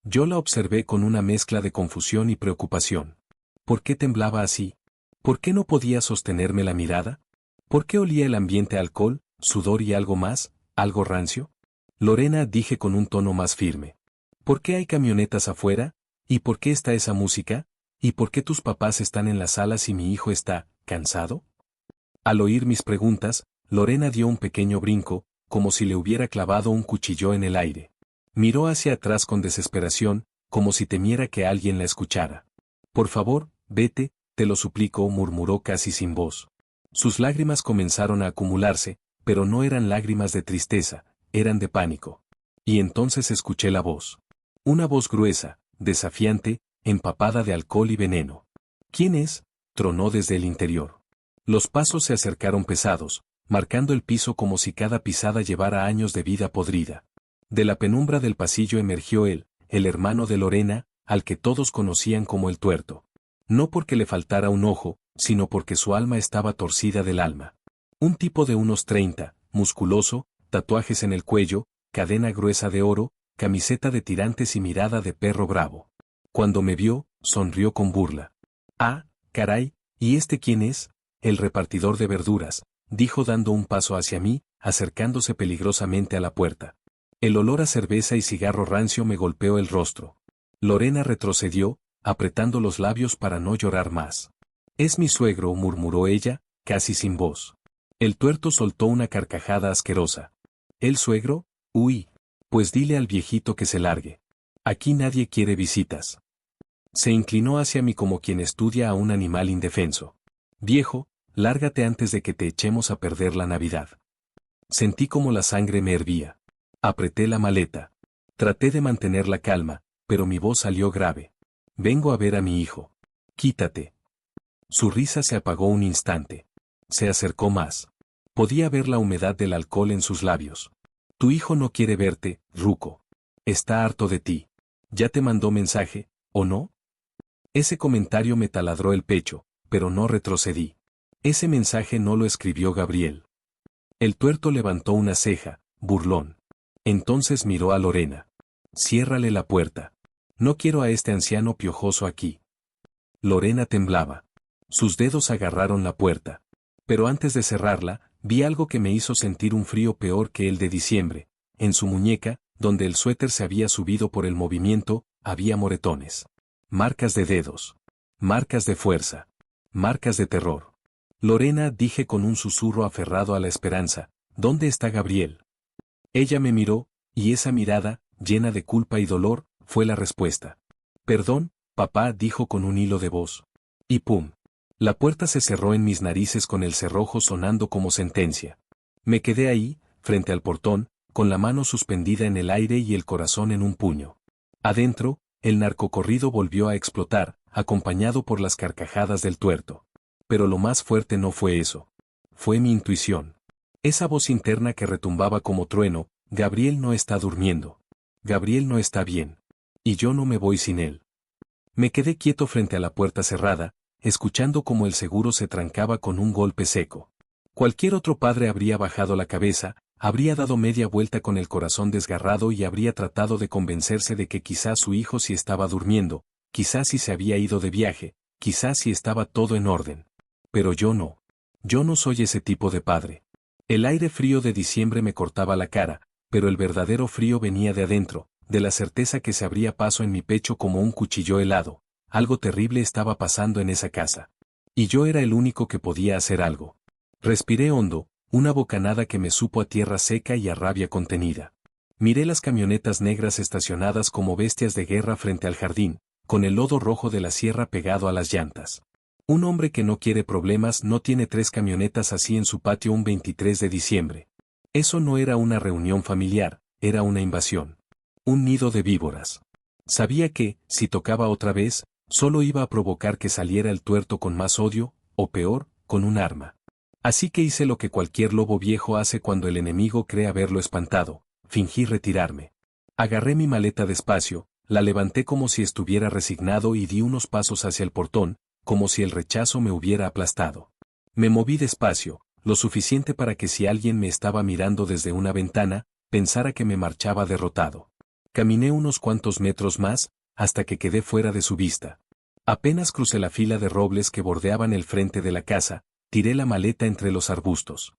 Yo la observé con una mezcla de confusión y preocupación. ¿Por qué temblaba así? ¿Por qué no podía sostenerme la mirada? ¿Por qué olía el ambiente a alcohol, sudor y algo más, algo rancio. Lorena, dije con un tono más firme. ¿Por qué hay camionetas afuera? ¿Y por qué está esa música? ¿Y por qué tus papás están en la sala si mi hijo está cansado? Al oír mis preguntas, Lorena dio un pequeño brinco, como si le hubiera clavado un cuchillo en el aire. Miró hacia atrás con desesperación, como si temiera que alguien la escuchara. Por favor, vete, te lo suplico, murmuró casi sin voz. Sus lágrimas comenzaron a acumularse, pero no eran lágrimas de tristeza, eran de pánico. Y entonces escuché la voz. Una voz gruesa, desafiante, empapada de alcohol y veneno. ¿Quién es?, tronó desde el interior. Los pasos se acercaron pesados, marcando el piso como si cada pisada llevara años de vida podrida. De la penumbra del pasillo emergió él, el hermano de Lorena, al que todos conocían como el Tuerto. No porque le faltara un ojo, sino porque su alma estaba torcida del alma. Un tipo de unos 30, musculoso, tatuajes en el cuello, cadena gruesa de oro, camiseta de tirantes y mirada de perro bravo. Cuando me vio, sonrió con burla. Ah, caray, ¿y este quién es? El repartidor de verduras, dijo dando un paso hacia mí, acercándose peligrosamente a la puerta. El olor a cerveza y cigarro rancio me golpeó el rostro. Lorena retrocedió, apretando los labios para no llorar más. Es mi suegro, murmuró ella, casi sin voz. El Tuerto soltó una carcajada asquerosa. ¿El suegro? Uy. Pues dile al viejito que se largue. Aquí nadie quiere visitas. Se inclinó hacia mí como quien estudia a un animal indefenso. Viejo, lárgate antes de que te echemos a perder la Navidad. Sentí como la sangre me hervía. Apreté la maleta. Traté de mantener la calma, pero mi voz salió grave. Vengo a ver a mi hijo. Quítate. Su risa se apagó un instante. Se acercó más. Podía ver la humedad del alcohol en sus labios. Tu hijo no quiere verte, ruco. Está harto de ti. ¿Ya te mandó mensaje, o no? Ese comentario me taladró el pecho, pero no retrocedí. Ese mensaje no lo escribió Gabriel. El Tuerto levantó una ceja, burlón. Entonces miró a Lorena. Ciérrale la puerta. No quiero a este anciano piojoso aquí. Lorena temblaba. Sus dedos agarraron la puerta. Pero antes de cerrarla, vi algo que me hizo sentir un frío peor que el de diciembre. En su muñeca, donde el suéter se había subido por el movimiento, había moretones. Marcas de dedos. Marcas de fuerza. Marcas de terror. Lorena, dije con un susurro aferrado a la esperanza, ¿dónde está Gabriel? Ella me miró, y esa mirada, llena de culpa y dolor, fue la respuesta. Perdón, papá, dijo con un hilo de voz. Y pum. La puerta se cerró en mis narices con el cerrojo sonando como sentencia. Me quedé ahí, frente al portón, con la mano suspendida en el aire y el corazón en un puño. Adentro, el narcocorrido volvió a explotar, acompañado por las carcajadas del Tuerto. Pero lo más fuerte no fue eso. Fue mi intuición. Esa voz interna que retumbaba como trueno, Gabriel no está durmiendo. Gabriel no está bien. Y yo no me voy sin él. Me quedé quieto frente a la puerta cerrada, escuchando cómo el seguro se trancaba con un golpe seco. Cualquier otro padre habría bajado la cabeza, habría dado media vuelta con el corazón desgarrado y habría tratado de convencerse de que quizás su hijo sí estaba durmiendo, quizás sí se había ido de viaje, quizás sí estaba todo en orden. Pero yo no. Yo no soy ese tipo de padre. El aire frío de diciembre me cortaba la cara, pero el verdadero frío venía de adentro, de la certeza que se abría paso en mi pecho como un cuchillo helado. Algo terrible estaba pasando en esa casa. Y yo era el único que podía hacer algo. Respiré hondo, una bocanada que me supo a tierra seca y a rabia contenida. Miré las camionetas negras estacionadas como bestias de guerra frente al jardín, con el lodo rojo de la sierra pegado a las llantas. Un hombre que no quiere problemas no tiene 3 camionetas así en su patio un 23 de diciembre. Eso no era una reunión familiar, era una invasión. Un nido de víboras. Sabía que, si tocaba otra vez, solo iba a provocar que saliera el Tuerto con más odio, o peor, con un arma. Así que hice lo que cualquier lobo viejo hace cuando el enemigo cree haberlo espantado, fingí retirarme. Agarré mi maleta despacio, la levanté como si estuviera resignado y di unos pasos hacia el portón, como si el rechazo me hubiera aplastado. Me moví despacio, lo suficiente para que si alguien me estaba mirando desde una ventana, pensara que me marchaba derrotado. Caminé unos cuantos metros más, hasta que quedé fuera de su vista. Apenas crucé la fila de robles que bordeaban el frente de la casa, tiré la maleta entre los arbustos.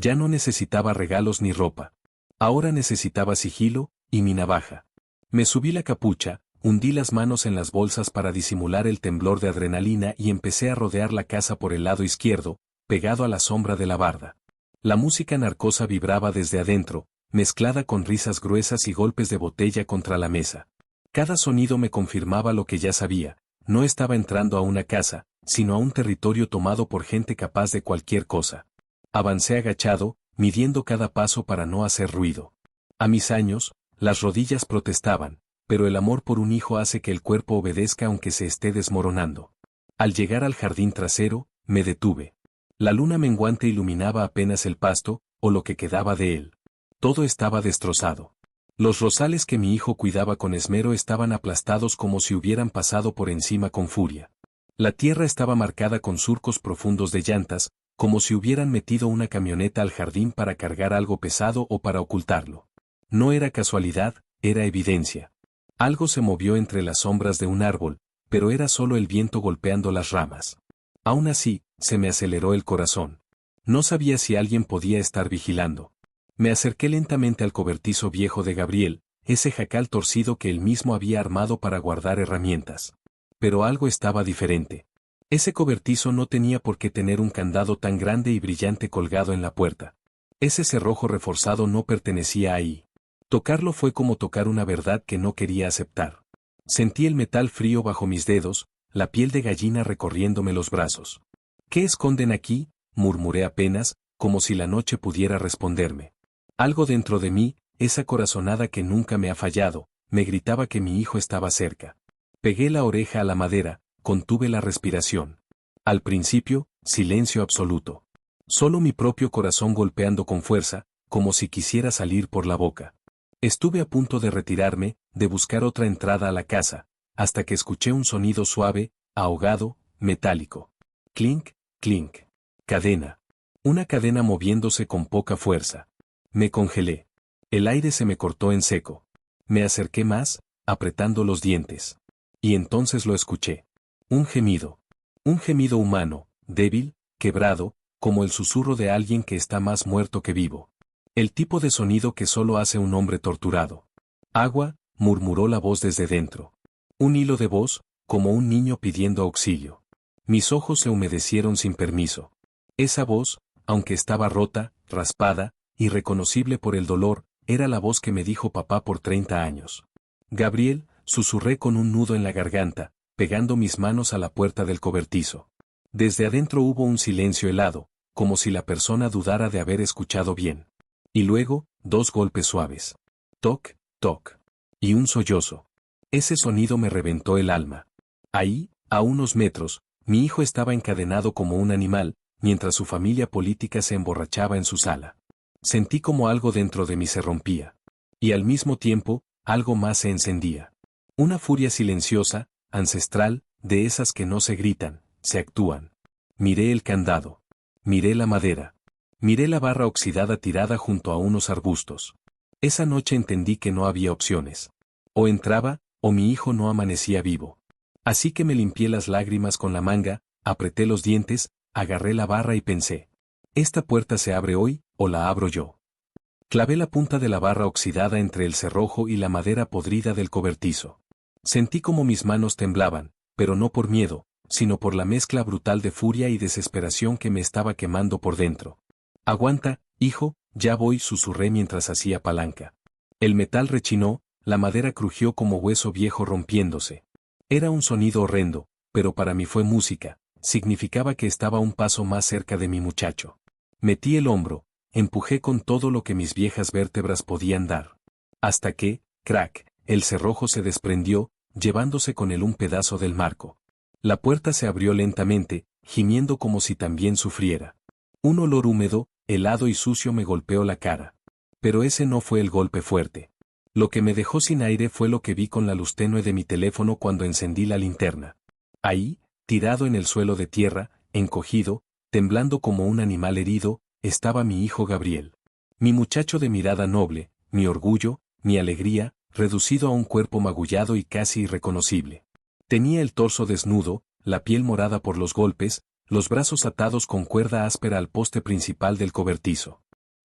Ya no necesitaba regalos ni ropa. Ahora necesitaba sigilo, y mi navaja. Me subí la capucha, hundí las manos en las bolsas para disimular el temblor de adrenalina y empecé a rodear la casa por el lado izquierdo, pegado a la sombra de la barda. La música narcosa vibraba desde adentro, mezclada con risas gruesas y golpes de botella contra la mesa. Cada sonido me confirmaba lo que ya sabía, no estaba entrando a una casa, sino a un territorio tomado por gente capaz de cualquier cosa. Avancé agachado, midiendo cada paso para no hacer ruido. A mis años, las rodillas protestaban, pero el amor por un hijo hace que el cuerpo obedezca aunque se esté desmoronando. Al llegar al jardín trasero, me detuve. La luna menguante iluminaba apenas el pasto, o lo que quedaba de él. Todo estaba destrozado. Los rosales que mi hijo cuidaba con esmero estaban aplastados como si hubieran pasado por encima con furia. La tierra estaba marcada con surcos profundos de llantas, como si hubieran metido una camioneta al jardín para cargar algo pesado o para ocultarlo. No era casualidad, era evidencia. Algo se movió entre las sombras de un árbol, pero era solo el viento golpeando las ramas. Aún así, se me aceleró el corazón. No sabía si alguien podía estar vigilando. Me acerqué lentamente al cobertizo viejo de Gabriel, ese jacal torcido que él mismo había armado para guardar herramientas. Pero algo estaba diferente. Ese cobertizo no tenía por qué tener un candado tan grande y brillante colgado en la puerta. Ese cerrojo reforzado no pertenecía ahí. Tocarlo fue como tocar una verdad que no quería aceptar. Sentí el metal frío bajo mis dedos, la piel de gallina recorriéndome los brazos. ¿Qué esconden aquí?, murmuré apenas, como si la noche pudiera responderme. Algo dentro de mí, esa corazonada que nunca me ha fallado, me gritaba que mi hijo estaba cerca. Pegué la oreja a la madera, contuve la respiración. Al principio, silencio absoluto. Solo mi propio corazón golpeando con fuerza, como si quisiera salir por la boca. Estuve a punto de retirarme, de buscar otra entrada a la casa, hasta que escuché un sonido suave, ahogado, metálico. Clink, clink. Cadena. Una cadena moviéndose con poca fuerza. Me congelé. El aire se me cortó en seco. Me acerqué más, apretando los dientes. Y entonces lo escuché. Un gemido. Un gemido humano, débil, quebrado, como el susurro de alguien que está más muerto que vivo. El tipo de sonido que solo hace un hombre torturado. Agua, murmuró la voz desde dentro. Un hilo de voz, como un niño pidiendo auxilio. Mis ojos se humedecieron sin permiso. Esa voz, aunque estaba rota, raspada, irreconocible por el dolor, era la voz que me dijo papá por 30 años. Gabriel, susurré con un nudo en la garganta, pegando mis manos a la puerta del cobertizo. Desde adentro hubo un silencio helado, como si la persona dudara de haber escuchado bien. Y luego, 2 golpes suaves. Toc, toc. Y un sollozo. Ese sonido me reventó el alma. Ahí, a unos metros, mi hijo estaba encadenado como un animal, mientras su familia política se emborrachaba en su sala. Sentí como algo dentro de mí se rompía. Y al mismo tiempo, algo más se encendía. Una furia silenciosa, ancestral, de esas que no se gritan, se actúan. Miré el candado. Miré la madera. Miré la barra oxidada tirada junto a unos arbustos. Esa noche entendí que no había opciones. O entraba, o mi hijo no amanecía vivo. Así que me limpié las lágrimas con la manga, apreté los dientes, agarré la barra y pensé. Esta puerta se abre hoy, o la abro yo. Clavé la punta de la barra oxidada entre el cerrojo y la madera podrida del cobertizo. Sentí como mis manos temblaban, pero no por miedo, sino por la mezcla brutal de furia y desesperación que me estaba quemando por dentro. Aguanta, hijo, ya voy, susurré mientras hacía palanca. El metal rechinó, la madera crujió como hueso viejo rompiéndose. Era un sonido horrendo, pero para mí fue música, significaba que estaba un paso más cerca de mi muchacho. Metí el hombro, empujé con todo lo que mis viejas vértebras podían dar. Hasta que, crack, el cerrojo se desprendió, llevándose con él un pedazo del marco. La puerta se abrió lentamente, gimiendo como si también sufriera. Un olor húmedo, helado y sucio me golpeó la cara. Pero ese no fue el golpe fuerte. Lo que me dejó sin aire fue lo que vi con la luz tenue de mi teléfono cuando encendí la linterna. Ahí, tirado en el suelo de tierra, encogido, temblando como un animal herido, estaba mi hijo Gabriel. Mi muchacho de mirada noble, mi orgullo, mi alegría, reducido a un cuerpo magullado y casi irreconocible. Tenía el torso desnudo, la piel morada por los golpes, los brazos atados con cuerda áspera al poste principal del cobertizo.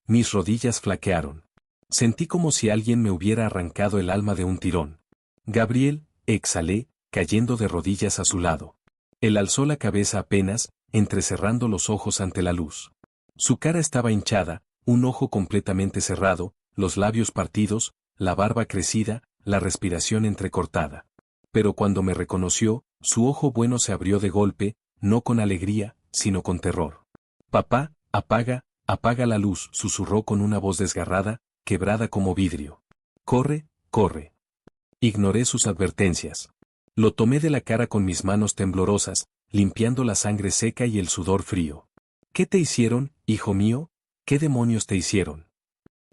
Mis rodillas flaquearon. Sentí como si alguien me hubiera arrancado el alma de un tirón. Gabriel, exhalé, cayendo de rodillas a su lado. Él alzó la cabeza apenas, entrecerrando los ojos ante la luz. Su cara estaba hinchada, un ojo completamente cerrado, los labios partidos, la barba crecida, la respiración entrecortada. Pero cuando me reconoció, su ojo bueno se abrió de golpe, no con alegría, sino con terror. Papá, apaga la luz, susurró con una voz desgarrada, quebrada como vidrio. Corre, corre. Ignoré sus advertencias. Lo tomé de la cara con mis manos temblorosas, limpiando la sangre seca y el sudor frío. ¿Qué te hicieron, hijo mío? ¿Qué demonios te hicieron?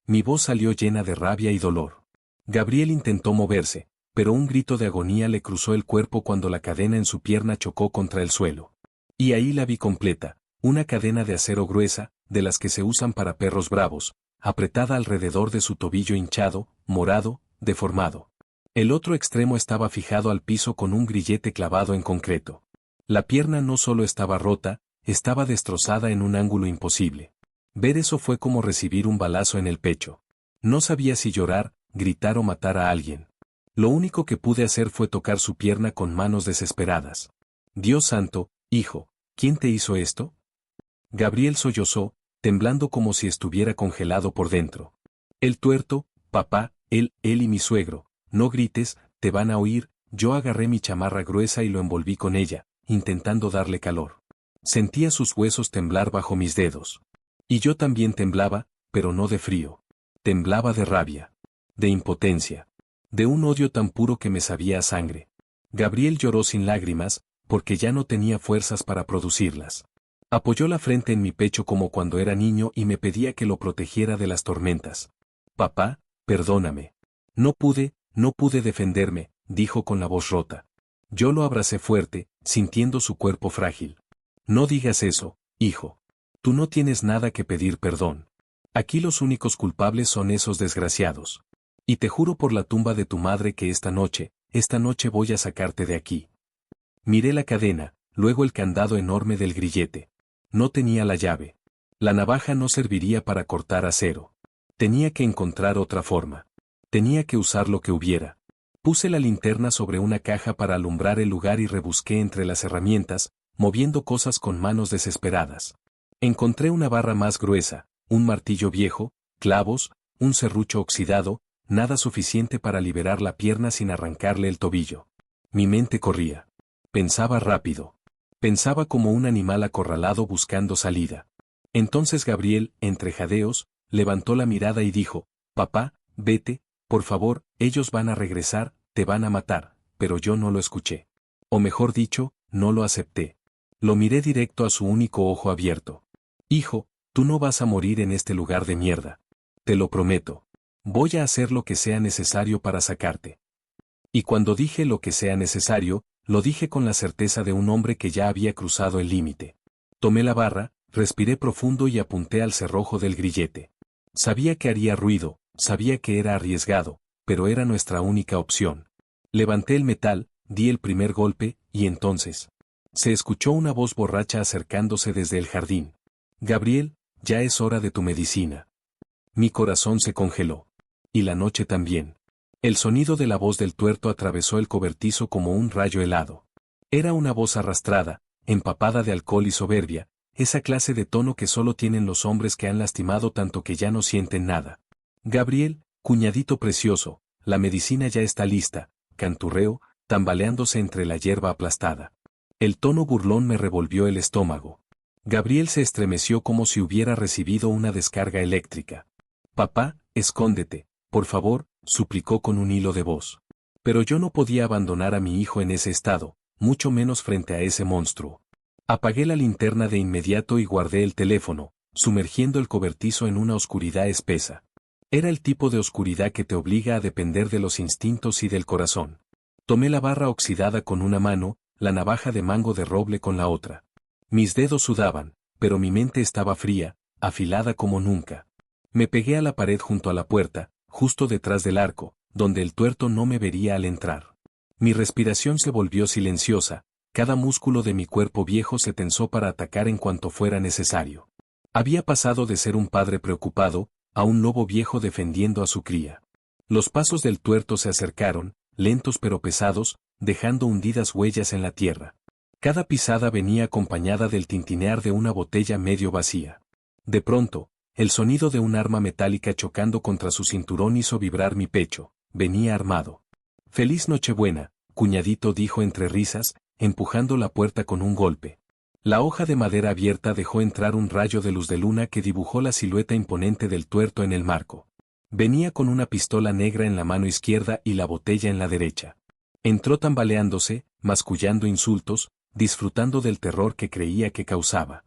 Mi voz salió llena de rabia y dolor. Gabriel intentó moverse, pero un grito de agonía le cruzó el cuerpo cuando la cadena en su pierna chocó contra el suelo. Y ahí la vi completa, una cadena de acero gruesa, de las que se usan para perros bravos, apretada alrededor de su tobillo hinchado, morado, deformado. El otro extremo estaba fijado al piso con un grillete clavado en concreto. La pierna no solo estaba rota, estaba destrozada en un ángulo imposible. Ver eso fue como recibir un balazo en el pecho. No sabía si llorar, gritar o matar a alguien. Lo único que pude hacer fue tocar su pierna con manos desesperadas. Dios santo, hijo, ¿quién te hizo esto? Gabriel sollozó, temblando como si estuviera congelado por dentro. El tuerto, papá, él y mi suegro. No grites, te van a oír. Yo agarré mi chamarra gruesa y lo envolví con ella, intentando darle calor. Sentía sus huesos temblar bajo mis dedos. Y yo también temblaba, pero no de frío. Temblaba de rabia, de impotencia, de un odio tan puro que me sabía a sangre. Gabriel lloró sin lágrimas, porque ya no tenía fuerzas para producirlas. Apoyó la frente en mi pecho como cuando era niño y me pedía que lo protegiera de las tormentas. Papá, perdóname. No pude defenderme, dijo con la voz rota. Yo lo abracé fuerte, sintiendo su cuerpo frágil. No digas eso, hijo. Tú no tienes nada que pedir perdón. Aquí los únicos culpables son esos desgraciados. Y te juro por la tumba de tu madre que esta noche voy a sacarte de aquí. Miré la cadena, luego el candado enorme del grillete. No tenía la llave. La navaja no serviría para cortar acero. Tenía que encontrar otra forma. Tenía que usar lo que hubiera. Puse la linterna sobre una caja para alumbrar el lugar y rebusqué entre las herramientas, moviendo cosas con manos desesperadas. Encontré una barra más gruesa, un martillo viejo, clavos, un serrucho oxidado, nada suficiente para liberar la pierna sin arrancarle el tobillo. Mi mente corría. Pensaba rápido. Pensaba como un animal acorralado buscando salida. Entonces Gabriel, entre jadeos, levantó la mirada y dijo, papá, vete, por favor, ellos van a regresar, te van a matar, pero yo no lo escuché. O mejor dicho, no lo acepté. Lo miré directo a su único ojo abierto. Hijo, tú no vas a morir en este lugar de mierda. Te lo prometo. Voy a hacer lo que sea necesario para sacarte. Y cuando dije lo que sea necesario, lo dije con la certeza de un hombre que ya había cruzado el límite. Tomé la barra, respiré profundo y apunté al cerrojo del grillete. Sabía que haría ruido, sabía que era arriesgado, pero era nuestra única opción. Levanté el metal, di el primer golpe, y entonces se escuchó una voz borracha acercándose desde el jardín. Gabriel, ya es hora de tu medicina. Mi corazón se congeló. Y la noche también. El sonido de la voz del tuerto atravesó el cobertizo como un rayo helado. Era una voz arrastrada, empapada de alcohol y soberbia, esa clase de tono que solo tienen los hombres que han lastimado tanto que ya no sienten nada. Gabriel, cuñadito precioso, la medicina ya está lista, canturreó, tambaleándose entre la hierba aplastada. El tono burlón me revolvió el estómago. Gabriel se estremeció como si hubiera recibido una descarga eléctrica. Papá, escóndete, por favor, suplicó con un hilo de voz. Pero yo no podía abandonar a mi hijo en ese estado, mucho menos frente a ese monstruo. Apagué la linterna de inmediato y guardé el teléfono, sumergiendo el cobertizo en una oscuridad espesa. Era el tipo de oscuridad que te obliga a depender de los instintos y del corazón. Tomé la barra oxidada con una mano, la navaja de mango de roble con la otra. Mis dedos sudaban, pero mi mente estaba fría, afilada como nunca. Me pegué a la pared junto a la puerta, justo detrás del arco, donde el tuerto no me vería al entrar. Mi respiración se volvió silenciosa, cada músculo de mi cuerpo viejo se tensó para atacar en cuanto fuera necesario. Había pasado de ser un padre preocupado, a un lobo viejo defendiendo a su cría. Los pasos del tuerto se acercaron, lentos pero pesados, dejando hundidas huellas en la tierra. Cada pisada venía acompañada del tintinear de una botella medio vacía. De pronto, el sonido de un arma metálica chocando contra su cinturón hizo vibrar mi pecho. Venía armado. «Feliz Nochebuena», cuñadito dijo entre risas, empujando la puerta con un golpe. La hoja de madera abierta dejó entrar un rayo de luz de luna que dibujó la silueta imponente del tuerto en el marco. Venía con una pistola negra en la mano izquierda y la botella en la derecha. Entró tambaleándose, mascullando insultos, disfrutando del terror que creía que causaba.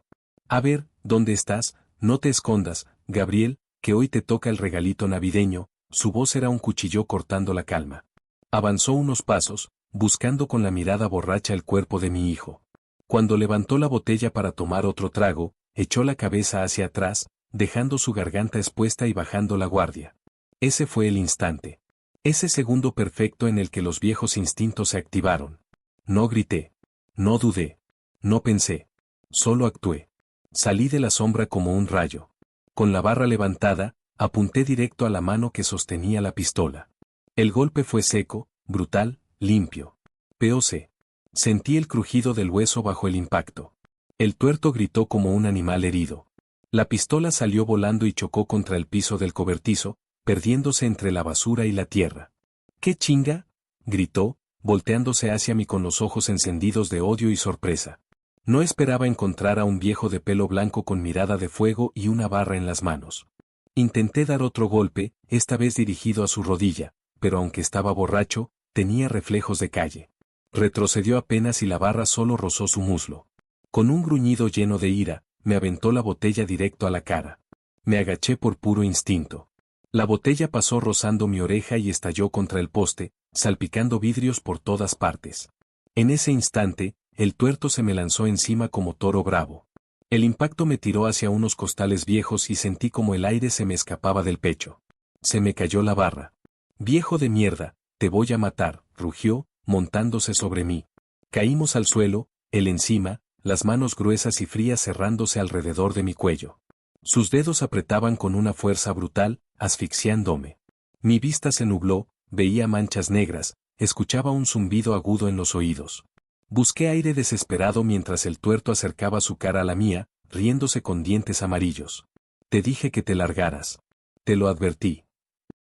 «A ver, ¿dónde estás? No te escondas, Gabriel, que hoy te toca el regalito navideño». Su voz era un cuchillo cortando la calma. Avanzó unos pasos, buscando con la mirada borracha el cuerpo de mi hijo. Cuando levantó la botella para tomar otro trago, echó la cabeza hacia atrás, dejando su garganta expuesta y bajando la guardia. Ese fue el instante. Ese segundo perfecto en el que los viejos instintos se activaron. No grité. No dudé. No pensé. Solo actué. Salí de la sombra como un rayo. Con la barra levantada, apunté directo a la mano que sostenía la pistola. El golpe fue seco, brutal, limpio. POC. Sentí el crujido del hueso bajo el impacto. El tuerto gritó como un animal herido. La pistola salió volando y chocó contra el piso del cobertizo, perdiéndose entre la basura y la tierra. «¿Qué chinga?», gritó, volteándose hacia mí con los ojos encendidos de odio y sorpresa. No esperaba encontrar a un viejo de pelo blanco con mirada de fuego y una barra en las manos. Intenté dar otro golpe, esta vez dirigido a su rodilla, pero aunque estaba borracho, tenía reflejos de calle. Retrocedió apenas y la barra solo rozó su muslo. Con un gruñido lleno de ira, me aventó la botella directo a la cara. Me agaché por puro instinto. La botella pasó rozando mi oreja y estalló contra el poste, salpicando vidrios por todas partes. En ese instante, el tuerto se me lanzó encima como toro bravo. El impacto me tiró hacia unos costales viejos y sentí como el aire se me escapaba del pecho. Se me cayó la barra. «Viejo de mierda, te voy a matar», rugió, montándose sobre mí. Caímos al suelo, él encima, las manos gruesas y frías cerrándose alrededor de mi cuello. Sus dedos apretaban con una fuerza brutal, asfixiándome. Mi vista se nubló, veía manchas negras, escuchaba un zumbido agudo en los oídos. Busqué aire desesperado mientras el tuerto acercaba su cara a la mía, riéndose con dientes amarillos. «Te dije que te largaras. Te lo advertí».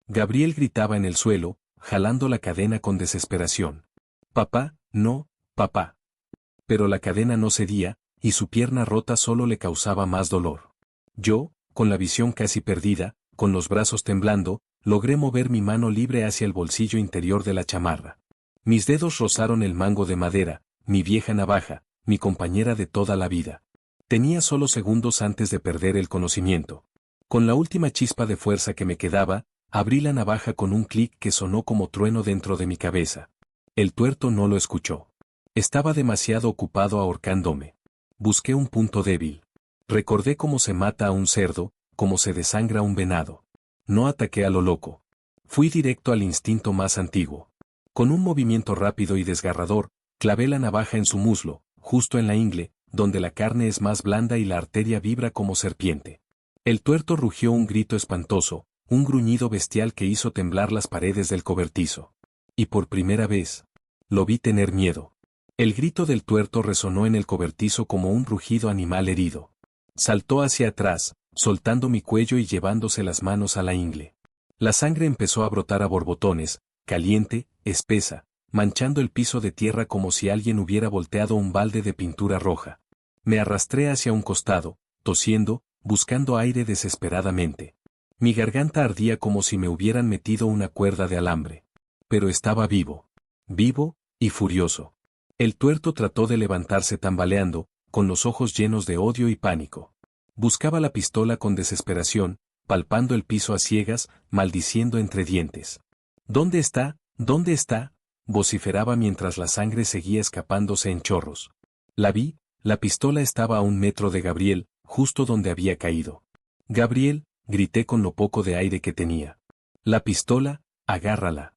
Gabriel gritaba en el suelo, jalando la cadena con desesperación. «Papá, no, papá». Pero la cadena no cedía, y su pierna rota solo le causaba más dolor. Yo, con la visión casi perdida, con los brazos temblando, logré mover mi mano libre hacia el bolsillo interior de la chamarra. Mis dedos rozaron el mango de madera, mi vieja navaja, mi compañera de toda la vida. Tenía solo segundos antes de perder el conocimiento. Con la última chispa de fuerza que me quedaba, abrí la navaja con un clic que sonó como trueno dentro de mi cabeza. El tuerto no lo escuchó. Estaba demasiado ocupado ahorcándome. Busqué un punto débil. Recordé cómo se mata a un cerdo, cómo se desangra un venado. No ataqué a lo loco. Fui directo al instinto más antiguo. Con un movimiento rápido y desgarrador, clavé la navaja en su muslo, justo en la ingle, donde la carne es más blanda y la arteria vibra como serpiente. El tuerto rugió un grito espantoso, un gruñido bestial que hizo temblar las paredes del cobertizo. Y por primera vez, lo vi tener miedo. El grito del tuerto resonó en el cobertizo como un rugido animal herido. Saltó hacia atrás, soltando mi cuello y llevándose las manos a la ingle. La sangre empezó a brotar a borbotones, caliente, espesa, manchando el piso de tierra como si alguien hubiera volteado un balde de pintura roja. Me arrastré hacia un costado, tosiendo, buscando aire desesperadamente. Mi garganta ardía como si me hubieran metido una cuerda de alambre. Pero estaba vivo. Vivo, y furioso. El tuerto trató de levantarse tambaleando, con los ojos llenos de odio y pánico. Buscaba la pistola con desesperación, palpando el piso a ciegas, maldiciendo entre dientes. «¿Dónde está? ¿Dónde está?», vociferaba mientras la sangre seguía escapándose en chorros. La vi, la pistola estaba a 1 metro de Gabriel, justo donde había caído. «Gabriel», grité con lo poco de aire que tenía. «La pistola, agárrala».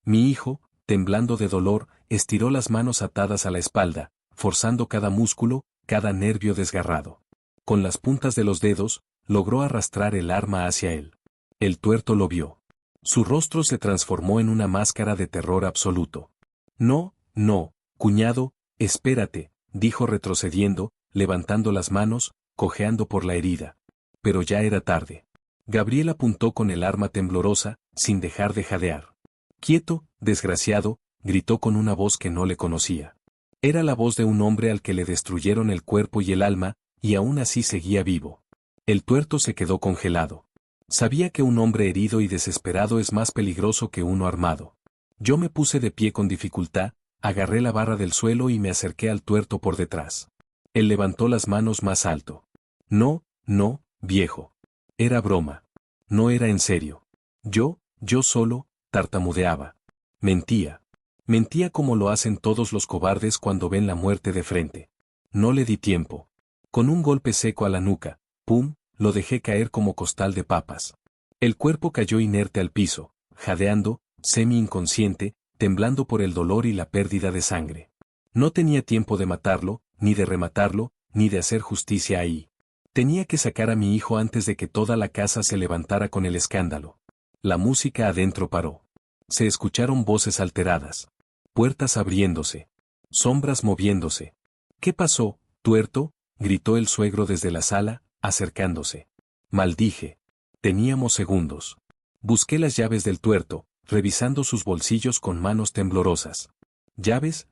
Mi hijo, temblando de dolor, estiró las manos atadas a la espalda, forzando cada músculo, cada nervio desgarrado. Con las puntas de los dedos, logró arrastrar el arma hacia él. El tuerto lo vio. Su rostro se transformó en una máscara de terror absoluto. No, no, cuñado, espérate, dijo retrocediendo, levantando las manos, cojeando por la herida. Pero ya era tarde. Gabriel apuntó con el arma temblorosa, sin dejar de jadear. Quieto, desgraciado, gritó con una voz que no le conocía. Era la voz de un hombre al que le destruyeron el cuerpo y el alma, y aún así seguía vivo. El tuerto se quedó congelado. Sabía que un hombre herido y desesperado es más peligroso que uno armado. Yo me puse de pie con dificultad, agarré la barra del suelo y me acerqué al tuerto por detrás. Él levantó las manos más alto. No, no, viejo. Era broma. No era en serio. Yo solo, tartamudeaba. Mentía. Mentía como lo hacen todos los cobardes cuando ven la muerte de frente. No le di tiempo. Con un golpe seco a la nuca, ¡pum!, lo dejé caer como costal de papas. El cuerpo cayó inerte al piso, jadeando, semi-inconsciente, temblando por el dolor y la pérdida de sangre. No tenía tiempo de matarlo, ni de rematarlo, ni de hacer justicia ahí. Tenía que sacar a mi hijo antes de que toda la casa se levantara con el escándalo. La música adentro paró. Se escucharon voces alteradas. Puertas abriéndose. Sombras moviéndose. ¿Qué pasó, tuerto?, gritó el suegro desde la sala, acercándose. Maldije. Teníamos segundos. Busqué las llaves del tuerto, revisando sus bolsillos con manos temblorosas. Llaves,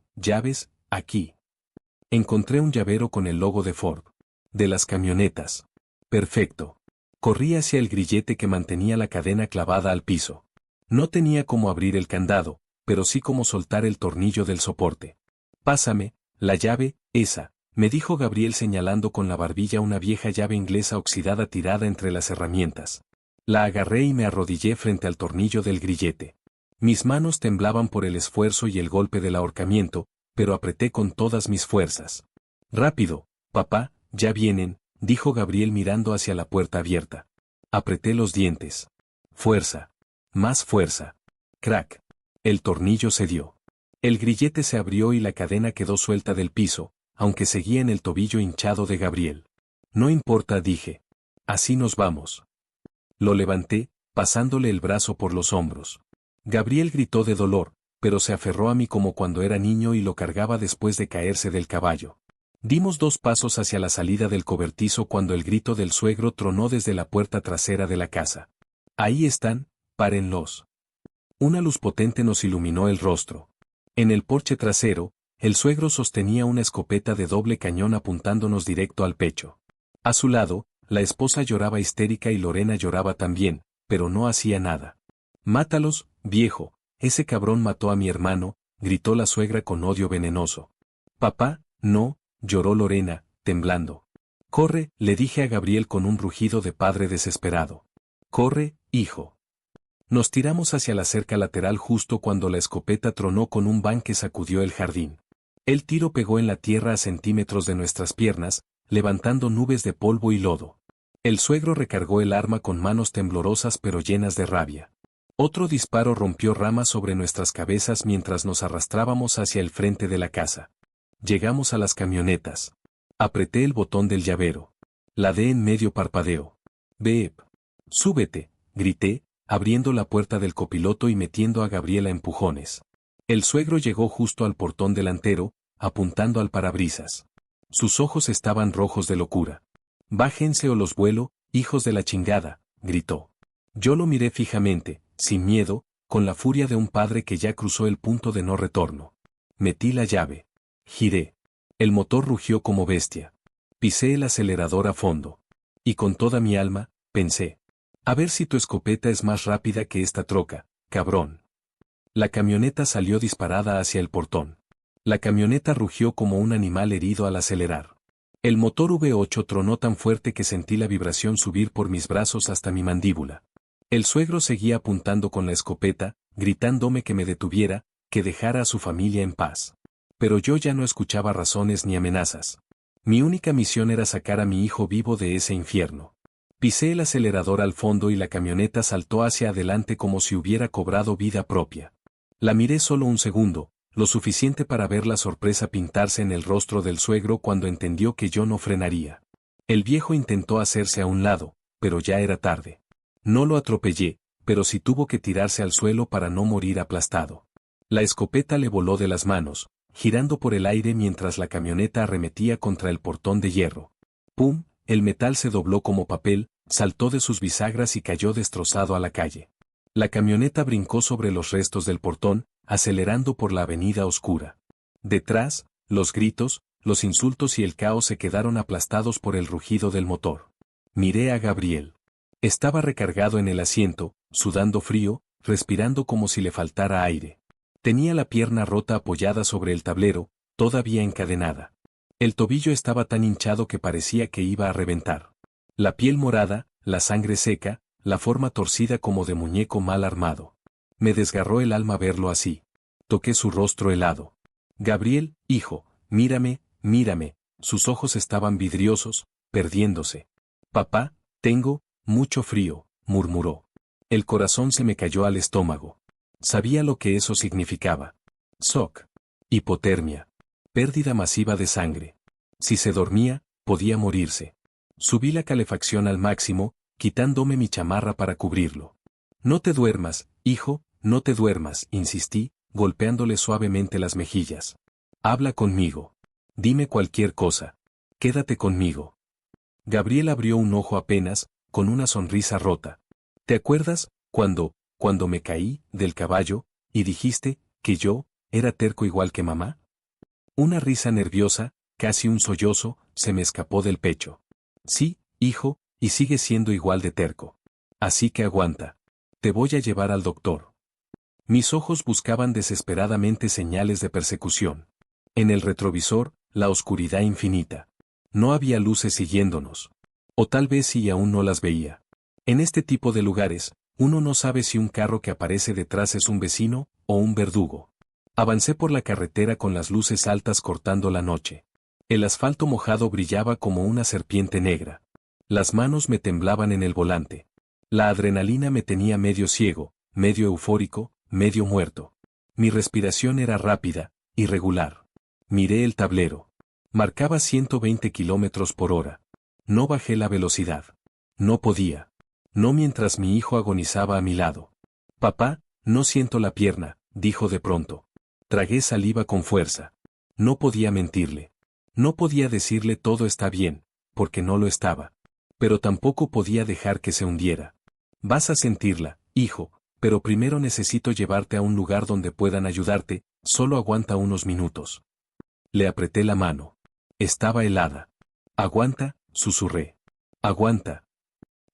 aquí. Encontré un llavero con el logo de Ford. De las camionetas. Perfecto. Corrí hacia el grillete que mantenía la cadena clavada al piso. No tenía cómo abrir el candado, pero sí cómo soltar el tornillo del soporte. Pásame, la llave, esa, me dijo Gabriel señalando con la barbilla una vieja llave inglesa oxidada tirada entre las herramientas. La agarré y me arrodillé frente al tornillo del grillete. Mis manos temblaban por el esfuerzo y el golpe del ahorcamiento, pero apreté con todas mis fuerzas. Rápido, papá, ya vienen, dijo Gabriel mirando hacia la puerta abierta. Apreté los dientes. Fuerza. Más fuerza. Crack. El tornillo cedió. El grillete se abrió y la cadena quedó suelta del piso, aunque seguía en el tobillo hinchado de Gabriel. No importa, dije. Así nos vamos. Lo levanté, pasándole el brazo por los hombros. Gabriel gritó de dolor, pero se aferró a mí como cuando era niño y lo cargaba después de caerse del caballo. Dimos 2 pasos hacia la salida del cobertizo cuando el grito del suegro tronó desde la puerta trasera de la casa. Ahí están, párenlos. Una luz potente nos iluminó el rostro. En el porche trasero, el suegro sostenía una escopeta de doble cañón apuntándonos directo al pecho. A su lado, la esposa lloraba histérica y Lorena lloraba también, pero no hacía nada. Mátalos, viejo, ese cabrón mató a mi hermano, gritó la suegra con odio venenoso. Papá, no, lloró Lorena, temblando. Corre, le dije a Gabriel con un rugido de padre desesperado. Corre, hijo. Nos tiramos hacia la cerca lateral justo cuando la escopeta tronó con un ban que sacudió el jardín. El tiro pegó en la tierra a centímetros de nuestras piernas, levantando nubes de polvo y lodo. El suegro recargó el arma con manos temblorosas pero llenas de rabia. Otro disparo rompió ramas sobre nuestras cabezas mientras nos arrastrábamos hacia el frente de la casa. Llegamos a las camionetas. Apreté el botón del llavero. La de en medio parpadeo. Beep. Súbete, grité, abriendo la puerta del copiloto y metiendo a Gabriela a empujones. El suegro llegó justo al portón delantero, apuntando al parabrisas. Sus ojos estaban rojos de locura. Bájense o los vuelo, hijos de la chingada, gritó. Yo lo miré fijamente, sin miedo, con la furia de un padre que ya cruzó el punto de no retorno. Metí la llave. Giré. El motor rugió como bestia. Pisé el acelerador a fondo. Y con toda mi alma, pensé. A ver si tu escopeta es más rápida que esta troca, cabrón. La camioneta salió disparada hacia el portón. La camioneta rugió como un animal herido al acelerar. El motor V8 tronó tan fuerte que sentí la vibración subir por mis brazos hasta mi mandíbula. El suegro seguía apuntando con la escopeta, gritándome que me detuviera, que dejara a su familia en paz. Pero yo ya no escuchaba razones ni amenazas. Mi única misión era sacar a mi hijo vivo de ese infierno. Pisé el acelerador al fondo y la camioneta saltó hacia adelante como si hubiera cobrado vida propia. La miré solo un segundo, lo suficiente para ver la sorpresa pintarse en el rostro del suegro cuando entendió que yo no frenaría. El viejo intentó hacerse a un lado, pero ya era tarde. No lo atropellé, pero sí tuvo que tirarse al suelo para no morir aplastado. La escopeta le voló de las manos, girando por el aire mientras la camioneta arremetía contra el portón de hierro. ¡Pum! El metal se dobló como papel, saltó de sus bisagras y cayó destrozado a la calle. La camioneta brincó sobre los restos del portón, acelerando por la avenida oscura. Detrás, los gritos, los insultos y el caos se quedaron aplastados por el rugido del motor. Miré a Gabriel. Estaba recargado en el asiento, sudando frío, respirando como si le faltara aire. Tenía la pierna rota apoyada sobre el tablero, todavía encadenada. El tobillo estaba tan hinchado que parecía que iba a reventar. La piel morada, la sangre seca, la forma torcida como de muñeco mal armado. Me desgarró el alma verlo así. Toqué su rostro helado. Gabriel, hijo, mírame, mírame. Sus ojos estaban vidriosos, perdiéndose. Papá, tengo mucho frío, murmuró. El corazón se me cayó al estómago. Sabía lo que eso significaba. Shock. Hipotermia. Pérdida masiva de sangre. Si se dormía, podía morirse. Subí la calefacción al máximo, quitándome mi chamarra para cubrirlo. No te duermas, hijo, no te duermas, insistí, golpeándole suavemente las mejillas. Habla conmigo. Dime cualquier cosa. Quédate conmigo. Gabriel abrió un ojo apenas, con una sonrisa rota. ¿Te acuerdas, cuando me caí del caballo, y dijiste que yo era terco igual que mamá? Una risa nerviosa, casi un sollozo, se me escapó del pecho. Sí, hijo, y sigue siendo igual de terco. Así que aguanta. Te voy a llevar al doctor. Mis ojos buscaban desesperadamente señales de persecución. En el retrovisor, la oscuridad infinita. No había luces siguiéndonos. O tal vez sí aún no las veía. En este tipo de lugares, uno no sabe si un carro que aparece detrás es un vecino o un verdugo. Avancé por la carretera con las luces altas cortando la noche. El asfalto mojado brillaba como una serpiente negra. Las manos me temblaban en el volante. La adrenalina me tenía medio ciego, medio eufórico, medio muerto. Mi respiración era rápida, irregular. Miré el tablero. Marcaba 120 kilómetros por hora. No bajé la velocidad. No podía. No mientras mi hijo agonizaba a mi lado. Papá, no siento la pierna, dijo de pronto. Tragué saliva con fuerza. No podía mentirle. No podía decirle todo está bien, porque no lo estaba. Pero tampoco podía dejar que se hundiera. Vas a sentirla, hijo, pero primero necesito llevarte a un lugar donde puedan ayudarte, solo aguanta unos minutos. Le apreté la mano. Estaba helada. Aguanta, susurré. Aguanta.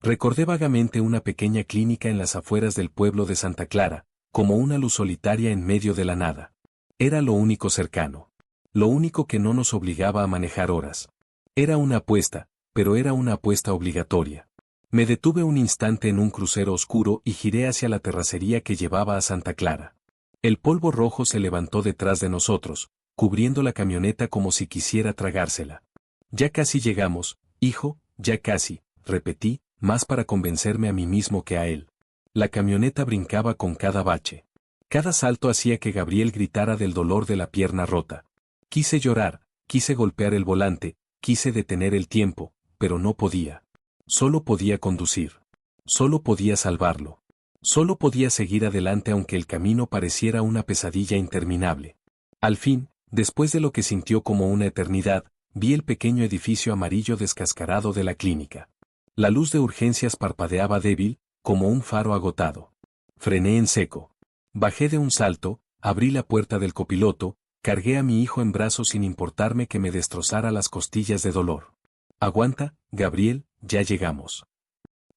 Recordé vagamente una pequeña clínica en las afueras del pueblo de Santa Clara, como una luz solitaria en medio de la nada. Era lo único cercano. Lo único que no nos obligaba a manejar horas. Era una apuesta, pero era una apuesta obligatoria. Me detuve un instante en un crucero oscuro y giré hacia la terracería que llevaba a Santa Clara. El polvo rojo se levantó detrás de nosotros, cubriendo la camioneta como si quisiera tragársela. Ya casi llegamos, hijo, ya casi, repetí, más para convencerme a mí mismo que a él. La camioneta brincaba con cada bache. Cada salto hacía que Gabriel gritara del dolor de la pierna rota. Quise llorar, quise golpear el volante, quise detener el tiempo, pero no podía. Solo podía conducir. Solo podía salvarlo. Solo podía seguir adelante aunque el camino pareciera una pesadilla interminable. Al fin, después de lo que sintió como una eternidad, vi el pequeño edificio amarillo descascarado de la clínica. La luz de urgencias parpadeaba débil, como un faro agotado. Frené en seco. Bajé de un salto, abrí la puerta del copiloto, cargué a mi hijo en brazos sin importarme que me destrozara las costillas de dolor. Aguanta, Gabriel, ya llegamos.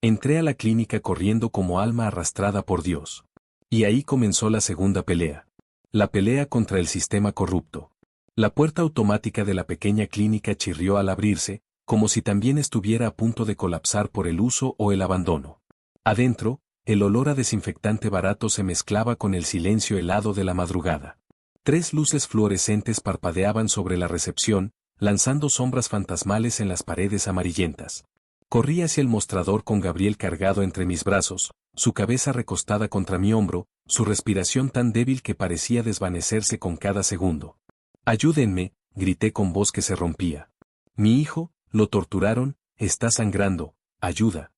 Entré a la clínica corriendo como alma arrastrada por Dios. Y ahí comenzó la segunda pelea. La pelea contra el sistema corrupto. La puerta automática de la pequeña clínica chirrió al abrirse, como si también estuviera a punto de colapsar por el uso o el abandono. Adentro, el olor a desinfectante barato se mezclaba con el silencio helado de la madrugada. 3 luces fluorescentes parpadeaban sobre la recepción, lanzando sombras fantasmales en las paredes amarillentas. Corrí hacia el mostrador con Gabriel cargado entre mis brazos, su cabeza recostada contra mi hombro, su respiración tan débil que parecía desvanecerse con cada segundo. Ayúdenme, grité con voz que se rompía. Mi hijo, lo torturaron, está sangrando, ayuda.